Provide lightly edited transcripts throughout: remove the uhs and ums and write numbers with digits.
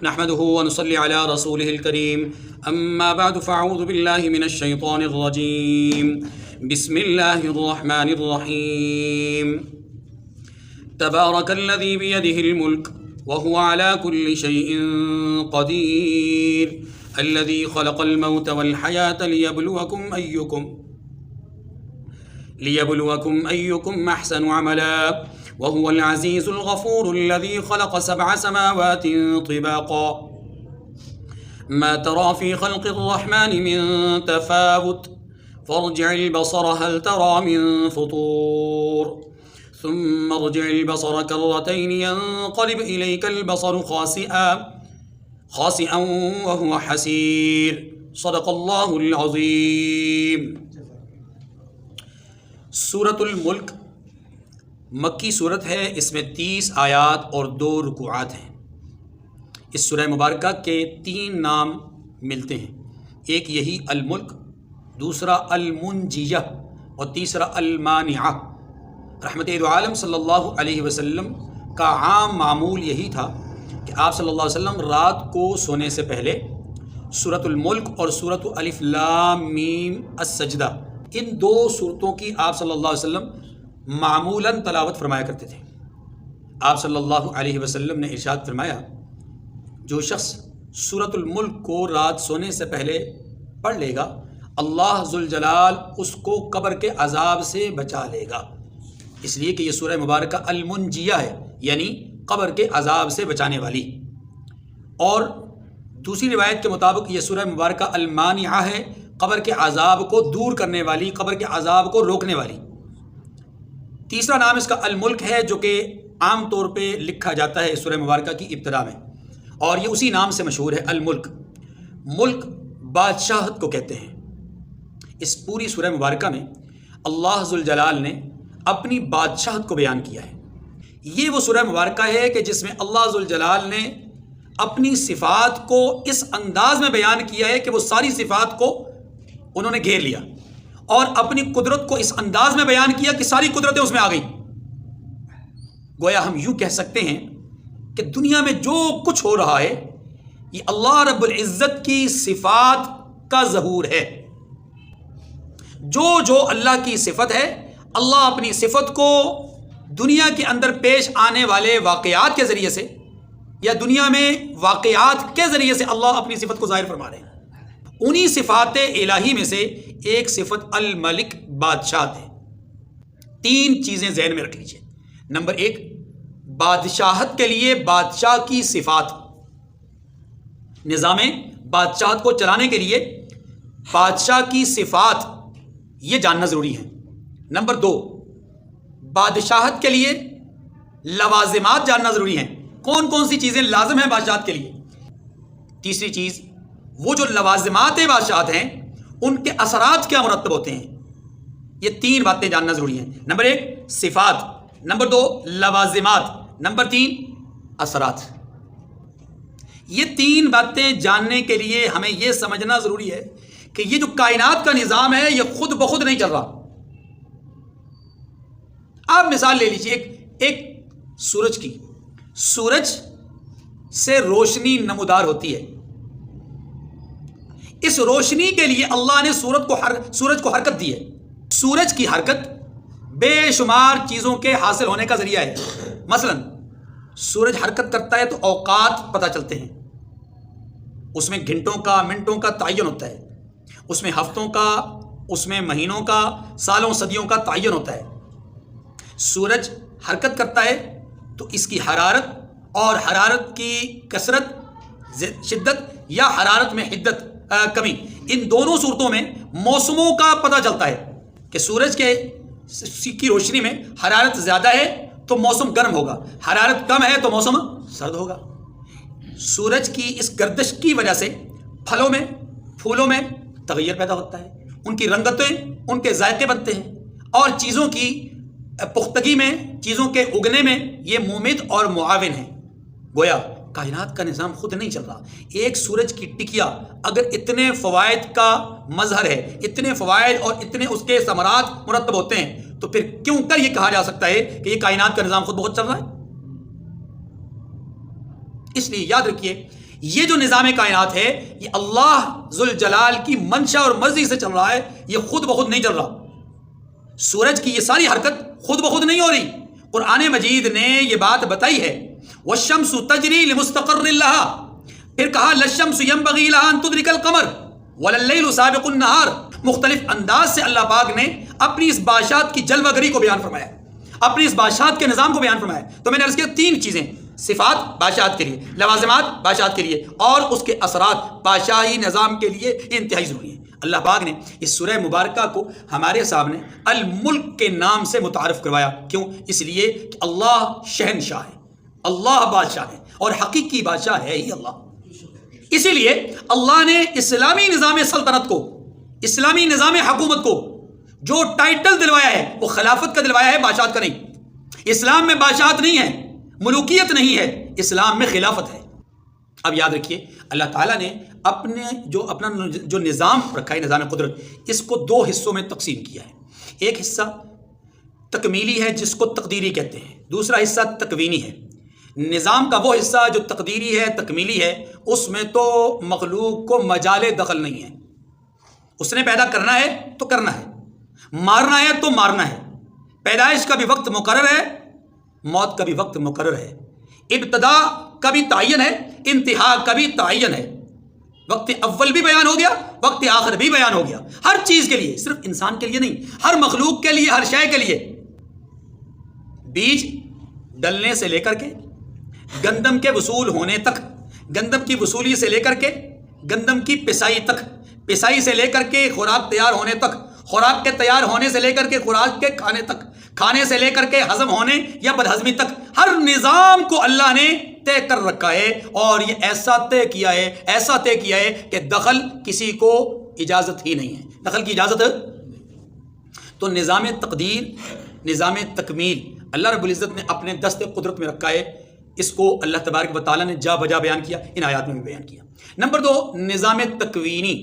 نحمده ونصلي على رسوله الكريم أما بعد فأعوذ بالله من الشيطان الرجيم بسم الله الرحمن الرحيم تبارك الذي بيده الملك وهو على كل شيء قدير الذي خلق الموت والحياة ليبلوكم أيكم أحسن عملا وهو العزيز الغفور الذي خلق 7 سماوات طباقا ما ترى في خلق الرحمن من تفاوت فارجع البصر هل ترى من فطور ثم ارجع البصر كرتين ينقلب إليك البصر خاسئا وهو حسير صدق اللہ العظیم۔ سورۃ الملک مکی صورت ہے، اس میں 30 آیات اور 2 رکوعات ہیں۔ اس سورہ مبارکہ کے 3 نام ملتے ہیں، ایک یہی الملک، دوسرا المنجیہ اور تیسرا المانعہ۔ رحمت دو عالم صلی اللہ علیہ وسلم کا عام معمول یہی تھا کہ آپ صلی اللہ علیہ وسلم رات کو سونے سے پہلے سورۃ الملک اور سورۃ الف لام میم السجدہ، ان 2 صورتوں کی آپ صلی اللہ علیہ وسلم معمولاً تلاوت فرمایا کرتے تھے۔ آپ صلی اللہ علیہ وسلم نے ارشاد فرمایا، جو شخص سورۃ الملک کو رات سونے سے پہلے پڑھ لے گا، اللہ ذوالجلال اس کو قبر کے عذاب سے بچا لے گا، اس لیے کہ یہ سورہ مبارکہ المنجیہ ہے، یعنی قبر کے عذاب سے بچانے والی۔ اور دوسری روایت کے مطابق یہ سورہ مبارکہ المانعہ ہے، قبر کے عذاب کو دور کرنے والی، قبر کے عذاب کو روکنے والی۔ تیسرا نام اس کا الملک ہے، جو کہ عام طور پہ لکھا جاتا ہے سورہ مبارکہ کی ابتدا میں، اور یہ اسی نام سے مشہور ہے، الملک۔ ملک بادشاہت کو کہتے ہیں۔ اس پوری سورہ مبارکہ میں اللہ ذوالجلال نے اپنی بادشاہت کو بیان کیا ہے۔ یہ وہ سورہ مبارکہ ہے کہ جس میں اللہ ذوالجلال نے اپنی صفات کو اس انداز میں بیان کیا ہے کہ وہ ساری صفات کو انہوں نے گھیر لیا، اور اپنی قدرت کو اس انداز میں بیان کیا کہ ساری قدرتیں اس میں آ گئیں۔ گویا ہم یوں کہہ سکتے ہیں کہ دنیا میں جو کچھ ہو رہا ہے یہ اللہ رب العزت کی صفات کا ظہور ہے۔ جو اللہ کی صفت ہے، اللہ اپنی صفت کو دنیا کے اندر پیش آنے والے واقعات کے ذریعے سے یا دنیا میں واقعات کے ذریعے سے اللہ اپنی صفت کو ظاہر فرما رہے ہیں۔ انہی صفات الہی میں سے ایک صفت الملک، بادشاہت ہے۔ 3 چیزیں ذہن میں رکھ لیجئے۔ نمبر 1، بادشاہت کے لیے بادشاہ کی صفات، نظام بادشاہت کو چلانے کے لیے بادشاہ کی صفات یہ جاننا ضروری ہے۔ نمبر 2، بادشاہت کے لیے لوازمات جاننا ضروری ہیں، کون کون سی چیزیں لازم ہیں بادشاہت کے لیے۔ تیسری چیز، وہ جو لوازمات بادشاہت ہیں ان کے اثرات کیا مرتب ہوتے ہیں۔ یہ 3 باتیں جاننا ضروری ہیں۔ نمبر 1 صفات، نمبر 2 لوازمات، نمبر 3 اثرات۔ یہ 3 باتیں جاننے کے لیے ہمیں یہ سمجھنا ضروری ہے کہ یہ جو کائنات کا نظام ہے یہ خود بخود نہیں چل رہا۔ آپ مثال لے لیجیے ایک سورج کی۔ سورج سے روشنی نمودار ہوتی ہے، اس روشنی کے لیے اللہ نے سورج کو حرکت دی ہے۔ سورج کی حرکت بے شمار چیزوں کے حاصل ہونے کا ذریعہ ہے۔ مثلا سورج حرکت کرتا ہے تو اوقات پتہ چلتے ہیں، اس میں گھنٹوں کا، منٹوں کا تعین ہوتا ہے، اس میں ہفتوں کا، اس میں مہینوں کا، سالوں صدیوں کا تعین ہوتا ہے۔ سورج حرکت کرتا ہے تو اس کی حرارت اور حرارت کی کثرت، شدت یا حرارت میں حدت، کمی، ان دونوں صورتوں میں موسموں کا پتہ چلتا ہے کہ سورج کی روشنی میں حرارت زیادہ ہے تو موسم گرم ہوگا، حرارت کم ہے تو موسم سرد ہوگا۔ سورج کی اس گردش کی وجہ سے پھلوں میں، پھولوں میں تغیر پیدا ہوتا ہے، ان کی رنگتیں، ان کے ذائقے بنتے ہیں، اور چیزوں کی پختگی میں، چیزوں کے اگنے میں یہ مومد اور معاون ہیں۔ گویا کائنات کا نظام خود نہیں چل رہا۔ ایک سورج کی ٹکیا اگر اتنے فوائد کا مظہر ہے، اتنے فوائد اور اتنے اس کے ثمرات مرتب ہوتے ہیں، تو پھر کیوں کر یہ کہا جا سکتا ہے کہ یہ کائنات کا نظام خود بخود چل رہا ہے؟ اس لیے یاد رکھیے یہ جو نظام کائنات ہے یہ اللہ ذوالجلال کی منشا اور مرضی سے چل رہا ہے، یہ خود بخود نہیں چل رہا۔ سورج کی یہ ساری حرکت خود بخود نہیں ہو رہی، قرآن مجید نے یہ بات بتائی ہے والشمس تجری لمستقر لها، پھر کہا للشمس ينبغي لها ان تدرك القمر ولليل سابق النهار۔ مختلف انداز سے اللہ پاک نے اپنی اس بادشاہت کی جلوہ گری کو بیان فرمایا، اپنی اس بادشاہت کے نظام کو بیان فرمایا۔ تو میں نے عرض کیا تین چیزیں، صفات بادشاہت کے لیے، لوازمات بادشاہت کے لیے، اور اس کے اثرات بادشاہی نظام کے لیے انتہائی ضروری ہیں۔ اللہ پاک نے اس سورہ مبارکہ کو ہمارے سامنے الملک کے نام سے متعارف کروایا، کیوں؟ اس لیے کہ اللہ شہنشاہ ہے، اللہ بادشاہ ہے، اور حقیقی بادشاہ ہے ہی اللہ۔ اسی لیے اللہ نے اسلامی نظام سلطنت کو، اسلامی نظام حکومت کو جو ٹائٹل دلوایا ہے وہ خلافت کا دلوایا ہے، بادشاہت کا نہیں۔ اسلام میں بادشاہت نہیں ہے، ملوکیت نہیں ہے، اسلام میں خلافت ہے۔ اب یاد رکھیے اللہ تعالیٰ نے اپنا جو نظام رکھا ہے، نظام قدرت، اس کو دو حصوں میں تقسیم کیا ہے۔ ایک حصہ تکمیلی ہے جس کو تقدیری کہتے ہیں، دوسرا حصہ تکوینی ہے۔ نظام کا وہ حصہ جو تقدیری ہے، تکمیلی ہے، اس میں تو مخلوق کو مجال دخل نہیں ہے۔ اس نے پیدا کرنا ہے تو کرنا ہے، مارنا ہے تو مارنا ہے، پیدائش کا بھی وقت مقرر ہے، موت کا بھی وقت مقرر ہے، ابتدا کا بھی تعین ہے، انتہا کا بھی تعین ہے، وقت اول بھی بیان ہو گیا، وقت آخر بھی بیان ہو گیا، ہر چیز کے لیے، صرف انسان کے لیے نہیں، ہر مخلوق کے لیے، ہر شے کے لیے۔ بیج ڈلنے سے لے کر کے گندم کے وصول ہونے تک، گندم کی وصولی سے لے کر کے گندم کی پسائی تک، پسائی سے لے کر کے خوراک تیار ہونے تک، خوراک کے تیار ہونے سے لے کر کے خوراک کے کھانے تک، کھانے سے لے کر کے ہضم ہونے یا بدہضمی تک، ہر نظام کو اللہ نے طے کر رکھا ہے، اور یہ ایسا طے کیا ہے کہ دخل کسی کو اجازت ہی نہیں ہے، دخل کی اجازت۔ تو نظام تقدیر، نظام تکمیل اللہ رب العزت نے اپنے دست قدرت میں رکھا ہے، اس کو اللہ تبارک و تعالیٰ نے جا بجا بیان کیا، ان آیات میں بھی بیان کیا۔ نمبر دو، نظام تکوینی،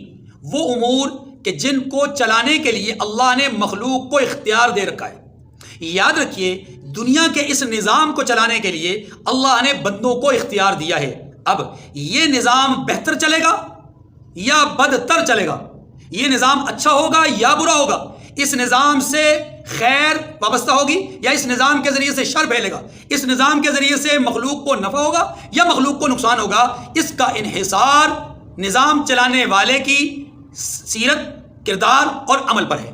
وہ امور کہ جن کو چلانے کے لیے اللہ نے مخلوق کو اختیار دے رکھا ہے۔ یاد رکھیے دنیا کے اس نظام کو چلانے کے لیے اللہ نے بندوں کو اختیار دیا ہے۔ اب یہ نظام بہتر چلے گا یا بدتر چلے گا، یہ نظام اچھا ہوگا یا برا ہوگا، اس نظام سے خیر وابستہ ہوگی یا اس نظام کے ذریعے سے شر پھیلے گا، اس نظام کے ذریعے سے مخلوق کو نفع ہوگا یا مخلوق کو نقصان ہوگا، اس کا انحصار نظام چلانے والے کی سیرت، کردار اور عمل پر ہے۔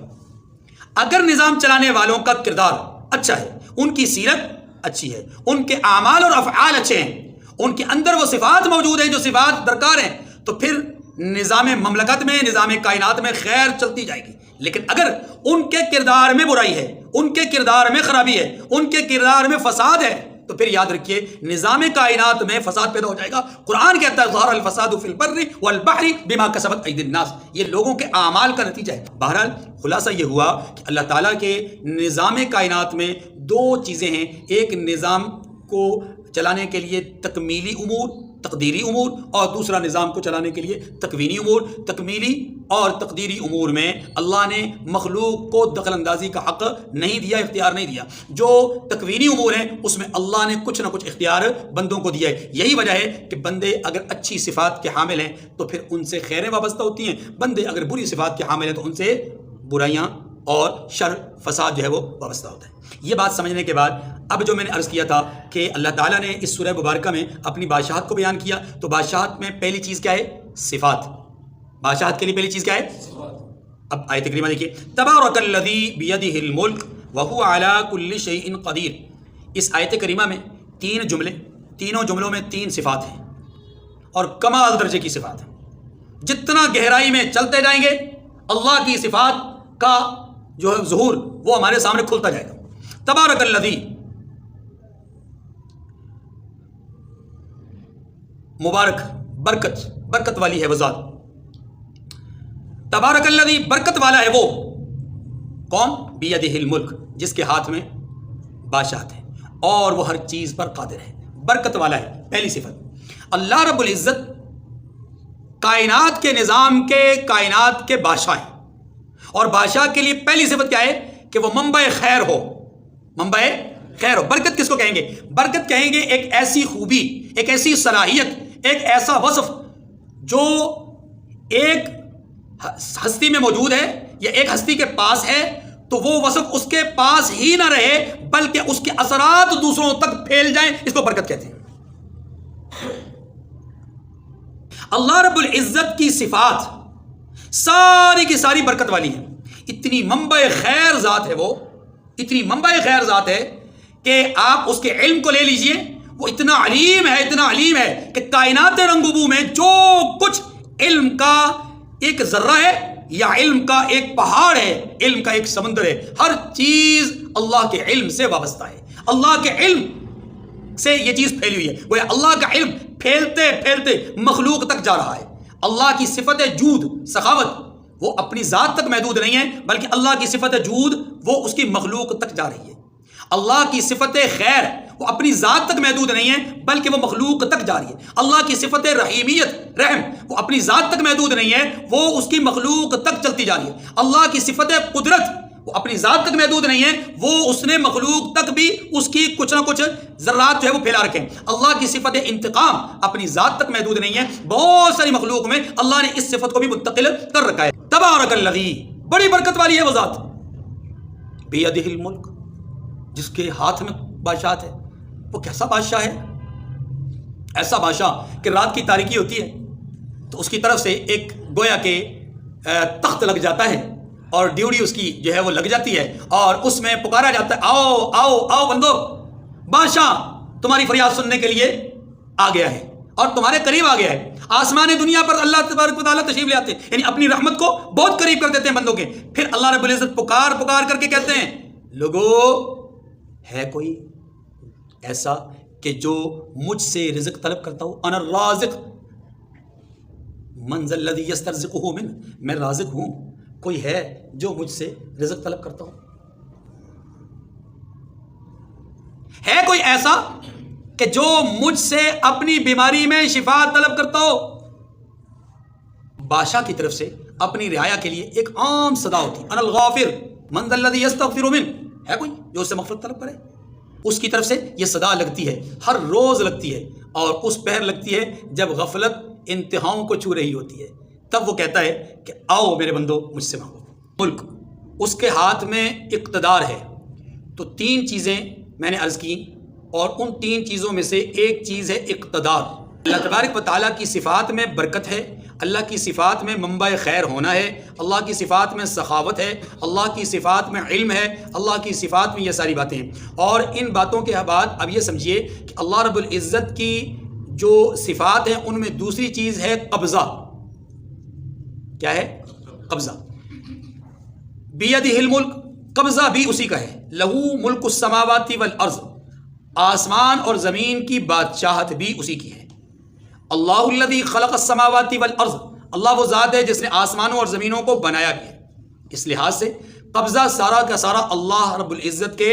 اگر نظام چلانے والوں کا کردار اچھا ہے، ان کی سیرت اچھی ہے، ان کے اعمال اور افعال اچھے ہیں، ان کے اندر وہ صفات موجود ہیں جو صفات درکار ہیں، تو پھر نظام مملکت میں، نظام کائنات میں خیر چلتی جائے گی۔ لیکن اگر ان کے کردار میں برائی ہے، ان کے کردار میں خرابی ہے، ان کے کردار میں فساد ہے، تو پھر یاد رکھیے نظام کائنات میں فساد پیدا ہو جائے گا۔ قرآن کہتا ہے ظہر الفساد فی البر والبحر بما کسبت ایدی الناس، یہ لوگوں کے اعمال کا نتیجہ ہے۔ بہرحال خلاصہ یہ ہوا کہ اللہ تعالیٰ کے نظام کائنات میں دو چیزیں ہیں، ایک نظام کو چلانے کے لیے تکمیلی امور، تقدیری امور، اور دوسرا نظام کو چلانے کے لیے تکوینی امور۔ تکمیلی اور تقدیری امور میں اللہ نے مخلوق کو دخل اندازی کا حق نہیں دیا، اختیار نہیں دیا۔ جو تکوینی امور ہیں اس میں اللہ نے کچھ نہ کچھ اختیار بندوں کو دیا ہے۔ یہی وجہ ہے کہ بندے اگر اچھی صفات کے حامل ہیں تو پھر ان سے خیریں وابستہ ہوتی ہیں، بندے اگر بری صفات کے حامل ہیں تو ان سے برائیاں اور شر، فساد جو ہے وہ وابستہ ہوتا ہے۔ یہ بات سمجھنے کے بعد اب جو میں نے عرض کیا تھا کہ اللہ تعالیٰ نے اس سورہ مبارکہ میں اپنی بادشاہت کو بیان کیا، تو بادشاہت میں پہلی چیز کیا ہے؟ صفات۔ بادشاہت کے لیے پہلی چیز کیا ہے؟ اب آیت کریمہ دیکھیے، تبارک الذی بیدہ الملک وہو علی کل شیء قدیر۔ اس آیت کریمہ میں تین جملے، تینوں جملوں میں تین صفات ہیں اور کمال درجے کی صفات ہیں۔ جتنا گہرائی میں چلتے جائیں گے اللہ کی صفات کا جو ہے ظہور وہ ہمارے سامنے کھلتا جائے گا۔ تبارک الذی، مبارک، برکت والی ہے وہ ذات۔ تبارک الذی، برکت والا ہے وہ کون؟ بیدہ الملک، جس کے ہاتھ میں بادشاہت ہے اور وہ ہر چیز پر قادر ہے، برکت والا ہے۔ پہلی صفت، اللہ رب العزت کائنات کے نظام کے، کائنات کے بادشاہ ہیں، اور بادشاہ کے لیے پہلی صفت کیا ہے؟ کہ وہ منبع خیر ہو، منبع خیر ہو. برکت کس کو کہیں گے؟ برکت کہیں گے ایک ایسی خوبی، ایک ایسی صلاحیت، ایک ایسا وصف جو ایک ہستی میں موجود ہے یا ایک ہستی کے پاس ہے، تو وہ وصف اس کے پاس ہی نہ رہے بلکہ اس کے اثرات دوسروں تک پھیل جائیں. اس کو برکت کہتے ہیں. اللہ رب العزت کی صفات ساری کی ساری برکت والی ہیں. اتنی منبع خیر ذات ہے، وہ اتنی منبع خیر ذات ہے کہ آپ اس کے علم کو لے لیجئے. وہ اتنا علیم ہے، اتنا علیم ہے کہ کائنات رنگبو میں جو کچھ علم کا ایک ذرہ ہے یا علم کا ایک پہاڑ ہے، علم کا ایک سمندر ہے، ہر چیز اللہ کے علم سے وابستہ ہے. اللہ کے علم سے یہ چیز پھیلی ہوئی ہے. وہ اللہ کا علم پھیلتے پھیلتے مخلوق تک جا رہا ہے. اللہ کی صفت جود، سخاوت، وہ اپنی ذات تک محدود نہیں ہے بلکہ اللہ کی صفت جود وہ اس کی مخلوق تک جا رہی ہے. اللہ کی صفت خیر وہ اپنی ذات تک محدود نہیں ہے بلکہ وہ مخلوق تک جا رہی ہے. اللہ کی صفت رحیمیت، رحم، وہ اپنی ذات تک محدود نہیں ہے، وہ اس کی مخلوق تک چلتی جا رہی ہے. اللہ کی صفت قدرت وہ اپنی ذات تک محدود نہیں ہے، وہ اس نے مخلوق تک بھی اس کی کچھ نہ کچھ ذرات جو ہے وہ پھیلا رکھے ہیں. اللہ کی صفت انتقام اپنی ذات تک محدود نہیں ہے، بہت ساری مخلوق میں اللہ نے اس صفت کو بھی منتقل کر رکھا ہے. تبارک الذی، بڑی برکت والی ہے وہ ذات. بیدہ الملک، جس کے ہاتھ میں بادشاہت ہے. وہ کیسا بادشاہ ہے؟ ایسا بادشاہ کہ رات کی تاریکی ہوتی ہے تو اس کی طرف سے ایک گویا کے تخت لگ جاتا ہے اور ڈیوڑی اس کی جو ہے وہ لگ جاتی ہے اور اس میں پکارا جاتا ہے، آؤ آؤ آؤ بندو، بادشاہ تمہاری فریاد سننے کے لیے آ گیا ہے اور تمہارے قریب آ گیا ہے. آسمان دنیا پر اللہ تبارک و تعالیٰ تشریف لے آتے ہیں، یعنی اپنی رحمت کو بہت قریب کر دیتے ہیں بندوں کے. پھر اللہ رب العزت پکار پکار کر کے کہتے ہیں، لوگو ہے کوئی ایسا کہ جو مجھ سے رزق طلب کرتا ہو؟ انا الرازق، من ذا الذی یسترزقہ من، میں رازق ہوں، کوئی ہے جو مجھ سے رزق طلب کرتا ہو؟ ہے کوئی ایسا کہ جو مجھ سے اپنی بیماری میں شفا طلب کرتا ہو؟ بادشاہ کی طرف سے اپنی رعایا کے لیے ایک عام صدا ہوتی، انا الغافر من ذا الذی یستغفر من، ہے کوئی جو اس سے مغفرت طلب کرے؟ اس کی طرف سے یہ صدا لگتی ہے، ہر روز لگتی ہے، اور اس پہر لگتی ہے جب غفلت انتہاؤں کو چھو رہی ہوتی ہے. تب وہ کہتا ہے کہ آؤ میرے بندو مجھ سے مانگو. ملک، اس کے ہاتھ میں اقتدار ہے. تو تین چیزیں میں نے عرض کی اور ان تین چیزوں میں سے ایک چیز ہے اقتدار. اللہ تبارک و تعالیٰ کی صفات میں برکت ہے، اللہ کی صفات میں منبع خیر ہونا ہے، اللہ کی صفات میں سخاوت ہے، اللہ کی صفات میں علم ہے، اللہ کی صفات میں یہ ساری باتیں ہیں. اور ان باتوں کے بعد اب یہ سمجھیے کہ اللہ رب العزت کی جو صفات ہیں ان میں دوسری چیز ہے قبضہ. کیا ہے؟ قبضہ. بیدہ الملک، قبضہ بھی اسی کا ہے. لہو ملک السماوات والارض، آسمان اور زمین کی بادشاہت بھی اسی کی ہے. اللہ الذی خلق السماوات والارض، اللہ وہ ذات ہے جس نے آسمانوں اور زمینوں کو بنایا بھی ہے. اس لحاظ سے قبضہ سارا کا سارا اللہ رب العزت کے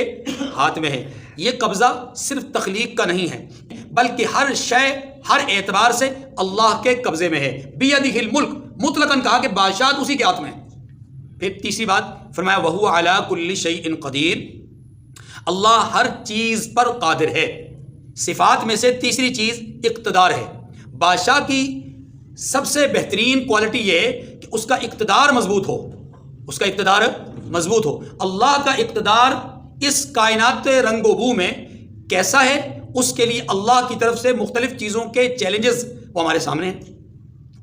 ہاتھ میں ہے. یہ قبضہ صرف تخلیق کا نہیں ہے بلکہ ہر شے ہر اعتبار سے اللہ کے قبضے میں ہے. بیدہ الملک، مطلقاً کہا کہ بادشاہت اسی کے ہاتھ میں ہے. پھر تیسری بات فرمایا وہو علی کل شیء قدیر، اللہ ہر چیز پر قادر ہے. صفات میں سے تیسری چیز اقتدار ہے. بادشاہ کی سب سے بہترین کوالٹی یہ ہے کہ اس کا اقتدار مضبوط ہو، اس کا اقتدار مضبوط ہو. اللہ کا اقتدار اس کائنات رنگ و بو میں کیسا ہے، اس کے لیے اللہ کی طرف سے مختلف چیزوں کے چیلنجز وہ ہمارے سامنے ہیں.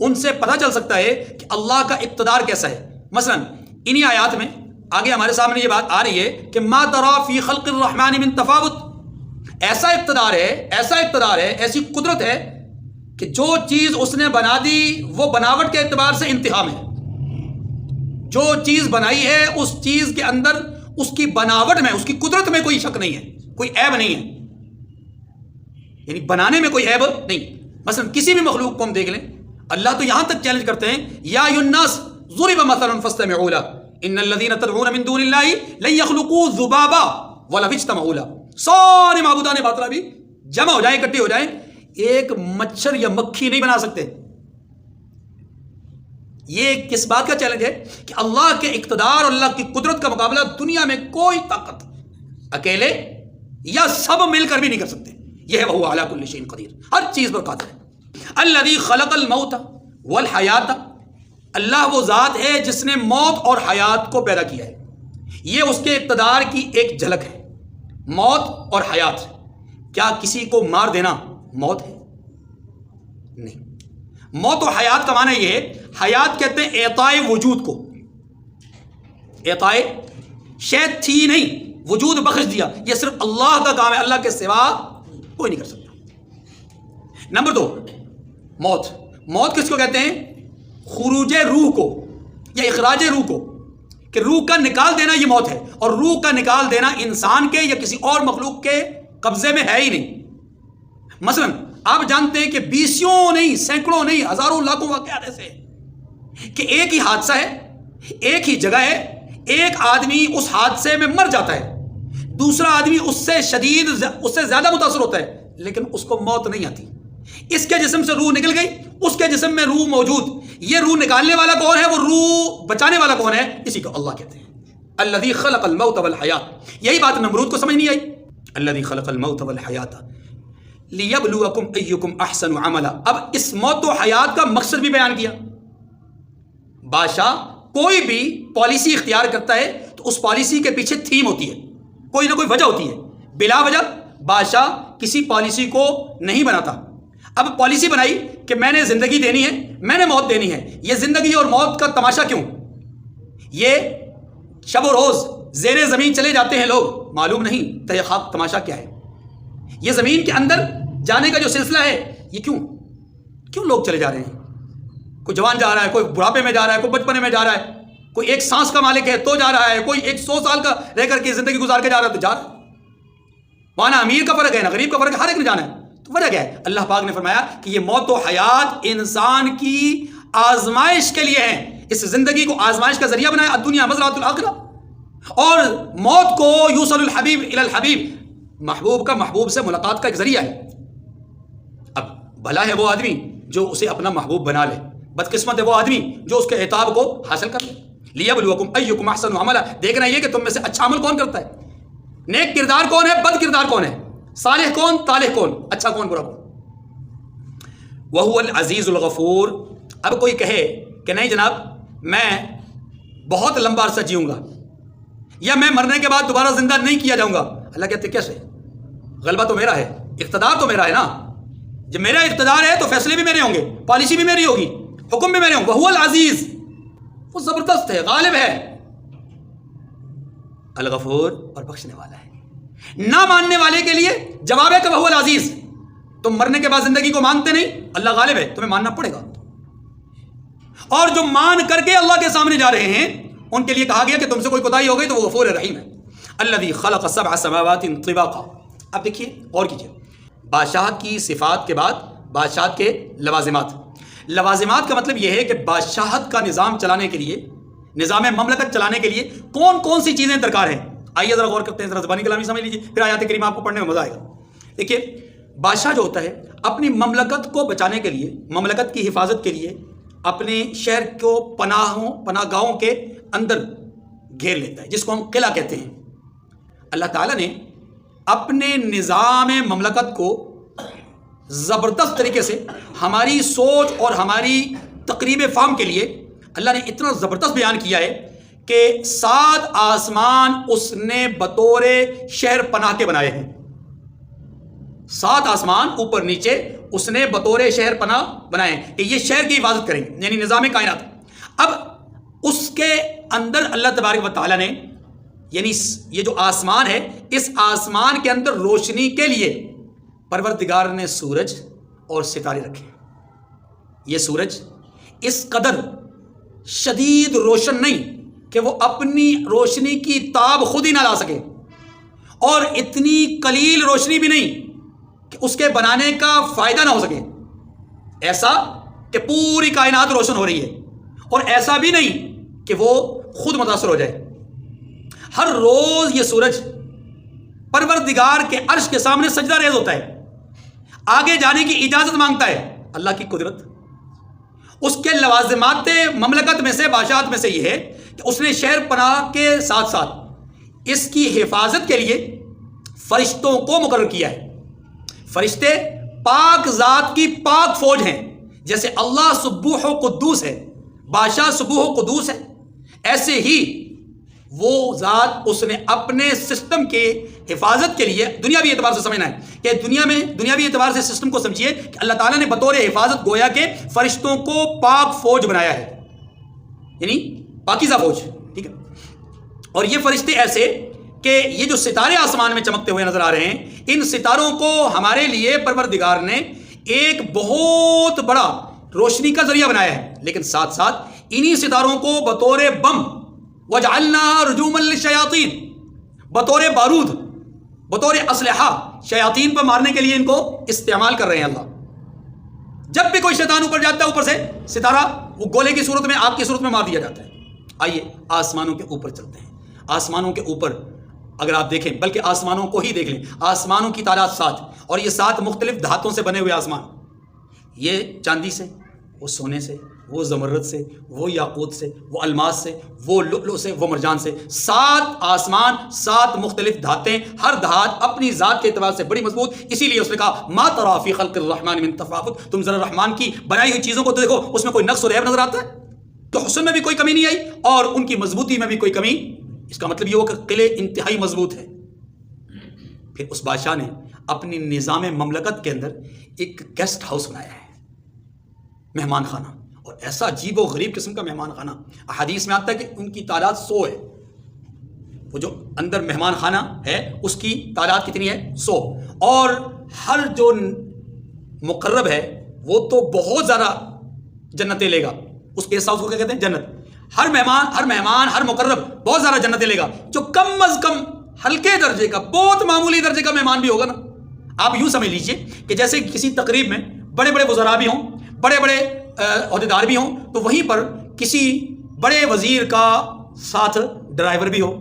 ان سے پتہ چل سکتا ہے کہ اللہ کا اقتدار کیسا ہے. مثلا انہی آیات میں آگے ہمارے سامنے یہ بات آ رہی ہے کہ ما تری فی خلق الرحمن من تفاوت. ایسا اقتدار ہے، ایسا اقتدار ہے، ایسی قدرت ہے کہ جو چیز اس نے بنا دی وہ بناوٹ کے اعتبار سے انتہا میں ہے. جو چیز بنائی ہے اس چیز کے اندر اس کی بناوٹ میں، اس کی قدرت میں کوئی شک نہیں ہے، کوئی عیب نہیں ہے، یعنی بنانے میں کوئی عیب نہیں. مثلا کسی بھی مخلوق کو ہم دیکھ لیں، اللہ تو یہاں تک چیلنج کرتے ہیں یا ایھا الناس ضرب مثل فاستمعوا له ان الذين تدعون من دون الله لن يخلقوا ذبابا ولو اجتمعوا له. سارے معبودان باطلہ بھی جمع ہو جائیں، اکٹھے ہو جائیں، ایک مچھر یا مکھی نہیں بنا سکتے. یہ کس بات کا چیلنج ہے کہ اللہ کے اقتدار اور اللہ کی قدرت کا مقابلہ دنیا میں کوئی طاقت اکیلے یا سب مل کر بھی نہیں کر سکتے. یہ ہے وہو علی کل شیء قدیر، ہر چیز پر قادر ہے. الذی خلق الموت والحیات، اللہ وہ ذات ہے جس نے موت اور حیات کو پیدا کیا ہے. یہ اس کے اقتدار کی ایک جھلک ہے. موت اور حیات، کیا کسی کو مار دینا موت ہے؟ نہیں. موت و حیات کا معنی یہ ہے، حیات کہتے ہیں اعطائے وجود کو. اعطائے شے تھی نہیں، وجود بخش دیا. یہ صرف اللہ کا کام ہے، اللہ کے سوا کوئی نہیں کر سکتا. نمبر 2، موت. موت کس کو کہتے ہیں؟ خروج روح کو یا اخراج روح کو، کہ روح کا نکال دینا یہ موت ہے. اور روح کا نکال دینا انسان کے یا کسی اور مخلوق کے قبضے میں ہے ہی نہیں. مثلا آپ جانتے ہیں کہ بیسیوں نہیں، سینکڑوں نہیں، ہزاروں لاکھوں واقعات ایسے ہیں کہ ایک ہی حادثہ ہے، ایک ہی جگہ ہے، ایک آدمی اس حادثے میں مر جاتا ہے، دوسرا آدمی اس سے زیادہ متاثر ہوتا ہے، لیکن اس کو موت نہیں آتی. اس کے جسم سے روح نکل گئی، اس کے جسم میں روح موجود. یہ روح نکالنے والا کون ہے؟ وہ روح بچانے والا کون ہے؟ اسی کو اللہ کہتے ہیں. الذی خلق الموت والحیات. یہی بات نمرود کو سمجھ نہیں آئی. الذی خلق الموت والحیات لیبلوکم ایکم احسن عملا. اب اس موت و حیات کا مقصد بھی بیان کیا. بادشاہ کوئی بھی پالیسی اختیار کرتا ہے تو اس پالیسی کے پیچھے تھیم ہوتی ہے، کوئی نہ کوئی وجہ ہوتی ہے. بلا وجہ بادشاہ کسی پالیسی کو نہیں بناتا. اب پالیسی بنائی کہ میں نے زندگی دینی ہے، میں نے موت دینی ہے. یہ زندگی اور موت کا تماشا کیوں؟ یہ شب و روز زیر زمین چلے جاتے ہیں لوگ، معلوم نہیں تہ خاک تماشا کیا ہے. یہ زمین کے اندر جانے کا جو سلسلہ ہے، یہ کیوں لوگ چلے جا رہے ہیں؟ کوئی جوان جا رہا ہے، کوئی بڑھاپے میں جا رہا ہے، کوئی بچپنے میں جا رہا ہے، کوئی ایک سانس کا مالک ہے تو جا رہا ہے، کوئی 100 سال کا رہ کر کے زندگی گزار کے جا رہا ہے تو جا رہا ہے. وہاں نہ امیر کا فرق ہے نہ غریب کا فرق ہے، ہر ایک نے جانا ہے. تو وجہ کیا ہے؟ اللہ پاک نے فرمایا کہ یہ موت و حیات انسان کی آزمائش کے لیے ہے. اس زندگی کو آزمائش کا ذریعہ بنایا، الدنیا مزرعۃ الآخرہ. اور موت کو یوصل الحبیب الی الحبیب، محبوب کا محبوب سے ملاقات کا ایک ذریعہ ہے. اب بھلا ہے وہ آدمی جو اسے اپنا محبوب بنا لے، بدقسمت ہے وہ آدمی جو اس کے عتاب کو حاصل کر لے. لیبلوکم ایکم احسن عملا. دیکھنا یہ کہ تم میں سے اچھا عمل کون کرتا ہے، نیک کردار کون ہے، بد کردار کون ہے، صالح کون، طالح کون، اچھا کون، برا کون. وہو العزیز الغفور. اب کوئی کہے کہ نہیں جناب میں بہت لمبا عرصہ جیوں گا، یا میں مرنے کے بعد دوبارہ زندہ نہیں کیا جاؤں گا. اللہ کہتے کیسے؟ غلبہ تو میرا ہے، اقتدار تو میرا ہے نا. جب میرا اقتدار ہے تو فیصلے بھی میرے ہوں گے، پالیسی بھی میری ہوگی، حکم بھی میرے ہوں گے. وہو العزیز، وہ زبردست ہے، غالب ہے. الغفور، اور بخشنے والا ہے. نہ ماننے والے کے لیے جواب ہے کہ وہو العزیز. تم مرنے کے بعد زندگی کو مانتے نہیں، اللہ غالب ہے، تمہیں ماننا پڑے گا. اور جو مان کر کے اللہ کے سامنے جا رہے ہیں ان کے لیے کہا گیا کہ تم سے کوئی کوتاہی ہو گئی تو وہ غفور رحیم ہے. الذی خلق 7 سماوات طباقا. اب دیکھیے اور کیجیے، بادشاہت کی صفات کے بعد بادشاہت کے لوازمات. لوازمات کا مطلب یہ ہے کہ بادشاہت کا نظام چلانے کے لیے، نظام مملکت چلانے کے لیے کون کون سی چیزیں درکار ہیں. آئیے ذرا غور کرتے ہیں، ذرا زبانی کلامی سمجھ لیجیے، پھر آیات کریمہ آپ کو پڑھنے میں مزہ آئے گا. دیکھیے بادشاہ جو ہوتا ہے اپنی مملکت کو بچانے کے لیے، مملکت کی حفاظت کے لیے اپنے شہر کو پناہ گاہوں کے اندر گھیر لیتا ہے، جس کو ہم قلعہ کہتے ہیں. اللہ تعالیٰ نے اپنے نظام مملکت کو زبردست طریقے سے ہماری سوچ اور ہماری تقریب فہم کے لیے اللہ نے اتنا زبردست بیان کیا ہے کہ 7 آسمان اس نے بطور شہر پناہ کے بنائے ہیں. 7 آسمان اوپر نیچے اس نے بطور شہر پناہ بنائے ہیں کہ یہ شہر کی حفاظت کریں، یعنی نظام کائنات. اب اس کے اندر اللہ تبارک و تعالیٰ نے، یعنی یہ جو آسمان ہے، اس آسمان کے اندر روشنی کے لیے پروردگار نے سورج اور ستارے رکھے. یہ سورج اس قدر شدید روشن نہیں کہ وہ اپنی روشنی کی تاب خود ہی نہ لا سکے، اور اتنی قلیل روشنی بھی نہیں کہ اس کے بنانے کا فائدہ نہ ہو سکے. ایسا کہ پوری کائنات روشن ہو رہی ہے، اور ایسا بھی نہیں کہ وہ خود متاثر ہو جائے. ہر روز یہ سورج پروردگار کے عرش کے سامنے سجدہ ریز ہوتا ہے، آگے جانے کی اجازت مانگتا ہے. اللہ کی قدرت، اس کے لوازمات مملکت میں سے، بادشاہت میں سے یہ ہے کہ اس نے شہر پناہ کے ساتھ ساتھ اس کی حفاظت کے لیے فرشتوں کو مقرر کیا ہے. فرشتے پاک ذات کی پاک فوج ہیں. جیسے اللہ سبوح و قدوس ہے، بادشاہ سبوح و قدوس ہے، ایسے ہی وہ ذات اس نے اپنے سسٹم کے حفاظت کے لیے دنیاوی اعتبار سے سمجھنا ہے کہ دنیاوی اعتبار سے سسٹم کو سمجھیے کہ اللہ تعالیٰ نے بطور حفاظت گویا کہ فرشتوں کو پاک فوج بنایا ہے، یعنی پاکیزہ فوج. ٹھیک ہے. اور یہ فرشتے ایسے کہ یہ جو ستارے آسمان میں چمکتے ہوئے نظر آ رہے ہیں، ان ستاروں کو ہمارے لیے پروردگار نے ایک بہت بڑا روشنی کا ذریعہ بنایا ہے، لیکن ساتھ ساتھ انہی ستاروں کو بطور بم وَجَعَلْنَا رُجُومًا لِلشَّيَاطِينَ، بطور بارود، بطور اسلحہ شیاطین پر مارنے کے لیے ان کو استعمال کر رہے ہیں اللہ. جب بھی کوئی شیطان اوپر جاتا ہے، اوپر سے ستارہ وہ گولے کی صورت میں، آگ کی صورت میں مار دیا جاتا ہے. آئیے آسمانوں کے اوپر چلتے ہیں. آسمانوں کے اوپر اگر آپ دیکھیں، بلکہ آسمانوں کو ہی دیکھ لیں، آسمانوں کی تعداد 7، اور یہ 7 مختلف دھاتوں سے بنے ہوئے آسمان. یہ چاندی سے، وہ سونے سے، وہ زمرد سے، وہ یاقوت سے، وہ الماس سے، وہ لؤلؤ سے، وہ مرجان سے. 7 آسمان، 7 مختلف دھاتیں، ہر دھات اپنی ذات کے اعتبار سے بڑی مضبوط. اسی لیے اس نے کہا ما تری فی خلق الرحمن من تفاوت، تم ذرا رحمان کی بنائی ہوئی چیزوں کو تو دیکھو، اس میں کوئی نقص و عیب نظر آتا ہے؟ تو حسن میں بھی کوئی کمی نہیں آئی اور ان کی مضبوطی میں بھی کوئی کمی. اس کا مطلب یہ ہو کہ قلعے انتہائی مضبوط ہیں. پھر اس بادشاہ نے اپنی نظام مملکت کے اندر ایک گیسٹ ہاؤس بنایا ہے، مہمان خانہ، اور ایسا عجیب و غریب قسم کا مہمان خانہ. احادیث میں آتا ہے کہ ان کی تعداد 100 ہے. وہ جو اندر مہمان خانہ ہے اس کی تعداد کتنی ہے؟ 100. اور ہر جو مقرب ہے وہ تو بہت زیادہ جنتیں لے گا. اس گیسٹ ہاؤس کو کیا کہتے ہیں؟ جنت. ہر مہمان ہر مقرب بہت زیادہ جنتیں لے گا. جو کم از کم ہلکے درجے کا، بہت معمولی درجے کا مہمان بھی ہوگا نا، آپ یوں سمجھ لیجئے کہ جیسے کسی تقریب میں بڑے بڑے وزراء بھی ہوں، بڑے بڑے عہدیدار بھی ہوں، تو وہیں پر کسی بڑے وزیر کا ساتھ ڈرائیور بھی ہو،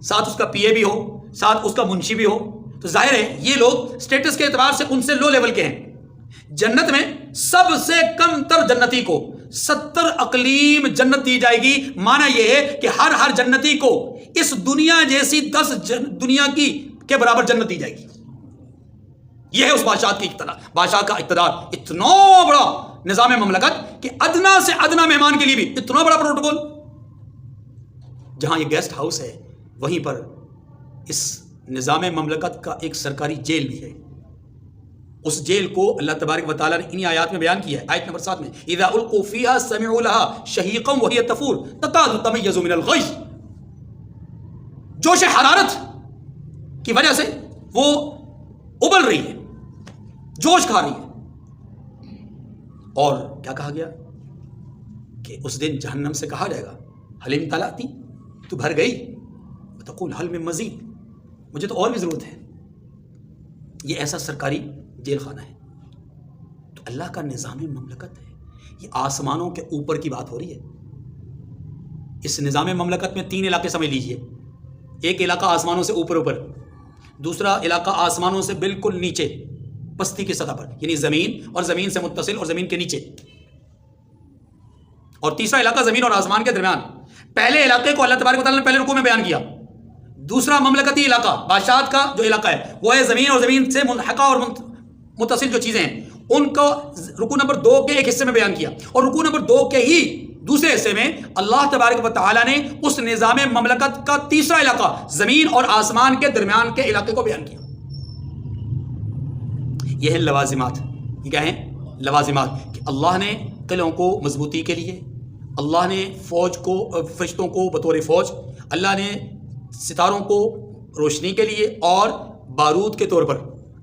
ساتھ اس کا پی اے بھی ہو، ساتھ اس کا منشی بھی ہو، تو ظاہر ہے یہ لوگ سٹیٹس کے اعتبار سے ان سے لو لیول کے ہیں. جنت میں سب سے کم تر جنتی کو 70 اقلیم جنت دی جائے گی. معنی یہ ہے کہ ہر جنتی کو اس دنیا جیسی 10 دنیا کی کے برابر جنت دی جائے گی. یہ ہے اس بادشاہ کی بادشاہ کا اقتدار. اتنا بڑا نظام مملکت کہ ادنا سے ادنا مہمان کے لیے بھی اتنا بڑا پروٹوکول. جہاں یہ گیسٹ ہاؤس ہے وہیں پر اس نظام مملکت کا ایک سرکاری جیل بھی ہے. اس جیل کو اللہ تبارک و تعالیٰ نے انہی آیات میں بیان کیا ہے. آیت نمبر 7 میں اذا القوا فیہا سمعوا لها شہیقا وہی تفور تکاد تمیز من الغیظ. جوش حرارت کی وجہ سے وہ ابل رہی ہے، جوش کھا رہی ہے. اور کیا کہا گیا کہ اس دن جہنم سے کہا جائے گا حل امتلأتی، تو بھر گئی، وتقول حل من مزید، مجھے تو اور بھی ضرورت ہے. یہ ایسا سرکاری جیل خانہ ہے. تو اللہ کا نظام مملکت ہے. یہ آسمانوں کے اوپر کی بات ہو رہی ہے. اس نظام مملکت میں 3 علاقے سمجھ لیجئے. ایک علاقہ آسمانوں سے اوپر، دوسرا علاقہ آسمانوں سے بالکل نیچے پستی کی سطح پر، یعنی زمین اور زمین سے متصل اور زمین کے نیچے، اور تیسرا علاقہ زمین اور آسمان کے درمیان. پہلے علاقے کو اللہ تبارک و تعالیٰ نے پہلے رکوع میں بیان کیا. دوسرا مملکتی علاقہ، بادشاہت کا جو علاقہ ہے وہ ہے زمین اور زمین سے ملحقہ اور متصل جو چیزیں ہیں، ان کو رکوع نمبر 2 کے ایک حصے میں بیان کیا. اور رکوع نمبر 2 کے ہی دوسرے حصے میں اللہ تبارک و تعالیٰ نے اس نظام مملکت کا تیسرا علاقہ زمین اور آسمان کے درمیان کے علاقے کو بیان کیا. یہ ہے لوازمات. یہ کیا ہیں؟ لوازمات. کہ اللہ نے قلعوں کو مضبوطی کے لیے، اللہ نے فوج کو، فرشتوں کو بطور فوج، اللہ نے ستاروں کو روشنی کے لیے اور بارود کے طور پر،